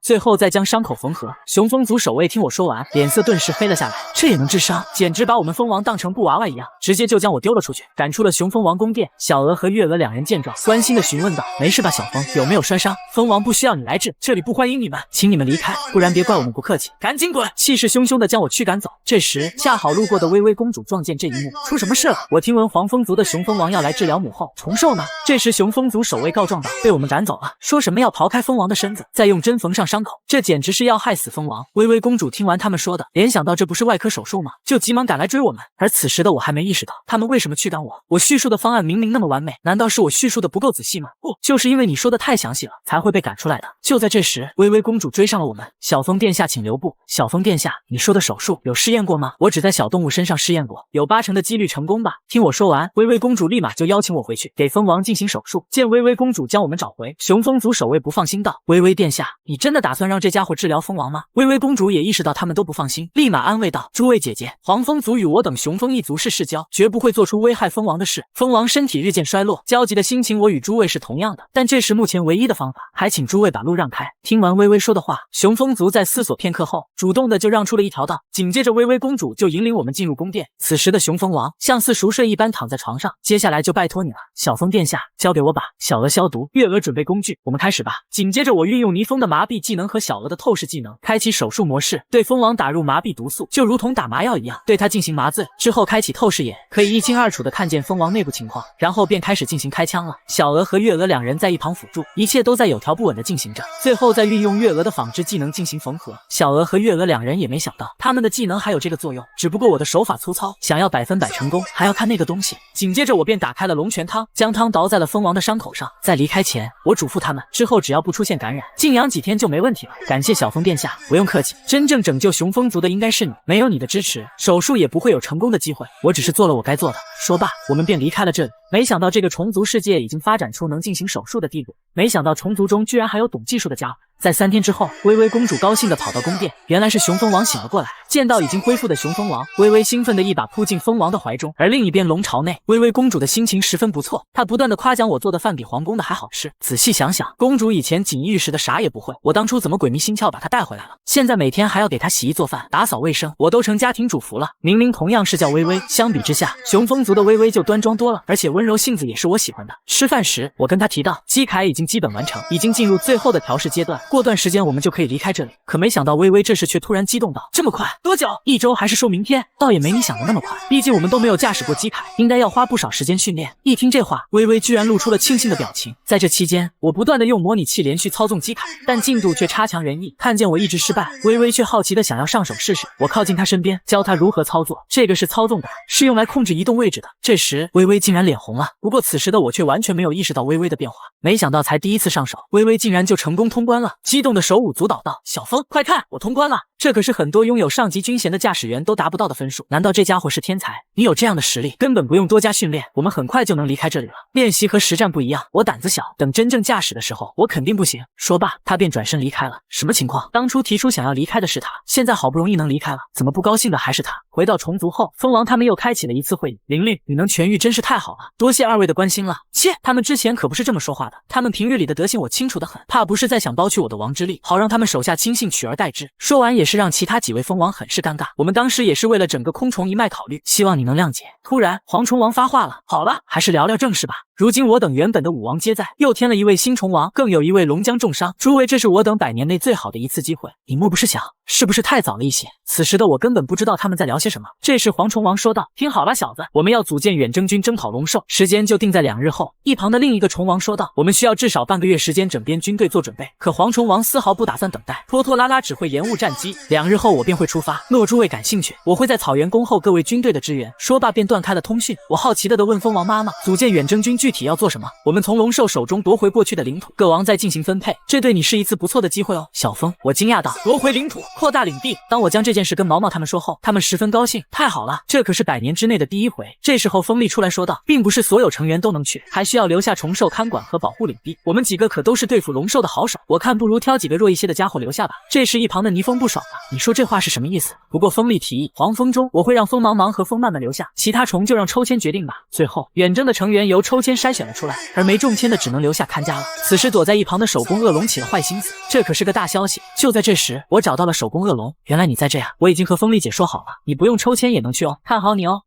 最后再将伤口缝合。雄蜂族守卫听我说完，脸色顿时黑了下来，这也能治伤？简直把我们蜂王当成布娃娃一样，直接就将我丢了出去，赶出了雄蜂王宫殿。小娥和月娥两人见状，关心的询问道，没事吧小蜂，有没有摔伤？蜂王不需要你来治，这里不欢迎你们，请你们离开，不然别怪我们不客气，赶紧滚！气势汹汹的将我驱赶走。这时恰好路过的微微公主撞见这一幕，出什么事了？我听闻黄蜂族的雄蜂王要来治疗母后虫兽呢。这时雄蜂族守卫告状道，被我们赶走了，说什么要刨开蜂王的身子，再用针缝上伤口，这简直是要害死蜂王。微微公主听完他们说的，联想到这不是外科手术吗？就急忙赶来追我们。而此时的我还没意识到他们为什么驱赶我，我叙述的方案明明那么完美，难道是我叙述的不够仔细吗？不，就是因为你说的太详细了，才会被赶出来的。就在这时，微微公主追上了我们。小蜂殿下请留步。小蜂殿下，你说的手术有试验过吗？我只在小动物身上试验过，有80%的几率成功吧。听我说完，微微公主立马就邀请我回去给蜂王进行手术。见微微公主将我们找回，雄蜂族守卫不放心道，微微殿下，你真的打算让这家伙治疗蜂王吗？微微公主也意识到他们都不放心，立马安慰道，诸位姐姐，黄蜂族与我等雄蜂一族是世交，绝不会做出危害蜂王的事。蜂王身体日渐衰落，焦急的心情我与诸位是同样的，但这是目前唯一的方法，还请诸位把路让开。听完微微说的话，雄蜂族在思索片刻后，主动的就让出了一条道。紧接着微微公主就引领我们进入宫殿。此时的雄蜂王像似熟睡一般躺在床上，接下来就拜托你了，小蜂殿下，交给我吧。小娥消毒，月娥准备工具，我们开始吧。紧接着我运用泥蜂的麻痹技能和小娥的透视技能，开启手术模式，对蜂王打入麻痹毒素，就如同打麻药一样，对他进行麻醉。之后开启透视眼，可以一清二楚的看见蜂王内部情况，然后便开始进行开枪了。小娥和月娥两人在一旁辅助，一切都在有条不紊的进行着。最后再运用月娥的纺织技能进行缝合。小娥和月娥两人也没想到他们的技能还有这个作用，只不过我的手法粗糙，想要100%成功还要看那个东西。紧接着我便打开了龙泉汤，将汤倒在了蜂王的伤口上。在离开前，我嘱咐他们之后只要不出现感染，静养几天就没问题了。感谢小风殿下，不用客气。真正拯救雄风族的应该是你，没有你的支持，手术也不会有成功的机会。我只是做了我该做的。说罢，我们便离开了这里。没想到这个虫族世界已经发展出能进行手术的地步，没想到虫族中居然还有懂技术的家伙。在3天之后，微微公主高兴地跑到宫殿，原来是雄蜂王醒了过来。见到已经恢复的雄蜂王，微微兴奋地一把扑进蜂王的怀中。而另一边龙巢内，微微公主的心情十分不错，她不断地夸奖我做的饭比皇宫的还好吃。仔细想想，公主以前锦衣玉食的啥也不会，我当初怎么鬼迷心窍把她带回来了？现在每天还要给她洗衣做饭、打扫卫生，我都成家庭主妇了。明明同样是叫微微，相比之下，雄蜂族的微微就端庄多了，而且温柔性子也是我喜欢的。吃饭时，我跟她提到，机铠已经基本完成，已经进入最后的调试阶段，过段时间我们就可以离开这里。可没想到微微这时却突然激动道：“这么快？多久？1周还是说明天？倒也没你想的那么快，毕竟我们都没有驾驶过机铠，应该要花不少时间训练。”一听这话，微微居然露出了庆幸的表情。在这期间，我不断的用模拟器连续操纵机铠，但进度却差强人意。看见我一直失败，微微却好奇的想要上手试试。我靠近她身边，教她如何操作。这个是操纵杆，是用来控制移动位置的。这时，微微竟然脸红了。不过此时的我却完全没有意识到微微的变化。没想到才第一次上手，微微竟然就成功通关了，激动的手舞足蹈道：“小风，快看，我通关了！这可是很多拥有上级军衔的驾驶员都达不到的分数。难道这家伙是天才？你有这样的实力，根本不用多加训练，我们很快就能离开这里了。练习和实战不一样，我胆子小，等真正驾驶的时候，我肯定不行。”说罢，他便转身离开了。什么情况？当初提出想要离开的是他，现在好不容易能离开了，怎么不高兴的还是他？回到虫族后，蜂王他们又开启了一次会议。玲玲，你能痊愈真是太好了，多谢2位的关心了。切，他们之前可不是这么说话的，他们平日里的德行我清楚得很，怕不是在想剥去我的王之力，好让他们手下亲信取而代之。说完也是让其他几位蜂王很是尴尬。我们当时也是为了整个空虫一脉考虑，希望你能谅解。突然，蝗虫王发话了：“好了，还是聊聊正事吧。如今我等原本的5王皆在，又添了一位新虫王，更有一位龙将重伤。诸位，这是我等100年内最好的一次机会，你莫不是想，是不是太早了一些？”此时的我根本不知道他们在聊些什么。这时蝗虫王说道：“听好了，小子，我们要组建远征军征讨龙兽，时间就定在2日后。”一旁的另一个虫王说道：“我们需要至少半个月时间整编军队做准备。”可蝗虫王丝毫不打算等待，拖拖拉拉只会延误战机。2日后我便会出发，若诸位感兴趣，我会在草原恭候各位军队的支援。说罢便断开了通讯。我好奇地问蜂王妈妈：“组建远征军具体要做什么？”我们从龙兽手中夺回过去的领土，各王再进行分配，这对你是一次不错的机会哦。小风，我惊讶道：“夺回领土，扩大领地。”当我将这件事跟毛毛他们说后，他们十分高兴。太好了，这可是100年之内的第1回。这时候风力出来说道：“并不是所有成员都能去，还需要留下虫兽看管和保护领地。我们几个可都是对付龙兽的好手，我看不如挑几个弱一些的家伙留下吧。”这时一旁的泥风不爽了：“你说这话是什么意思？”不过风力提议，黄蜂中我会让风茫茫和风漫漫留下，其他虫就让抽签决定吧。最后远征的成员由抽签筛选了出来，而没中签的只能留下看家了。此时躲在一旁的手工恶龙起了坏心思，这可是个大消息。就在这时，我找到了手工恶龙，原来你在这呀！我已经和风力姐说好了，你不用抽签也能去哦，看好你哦。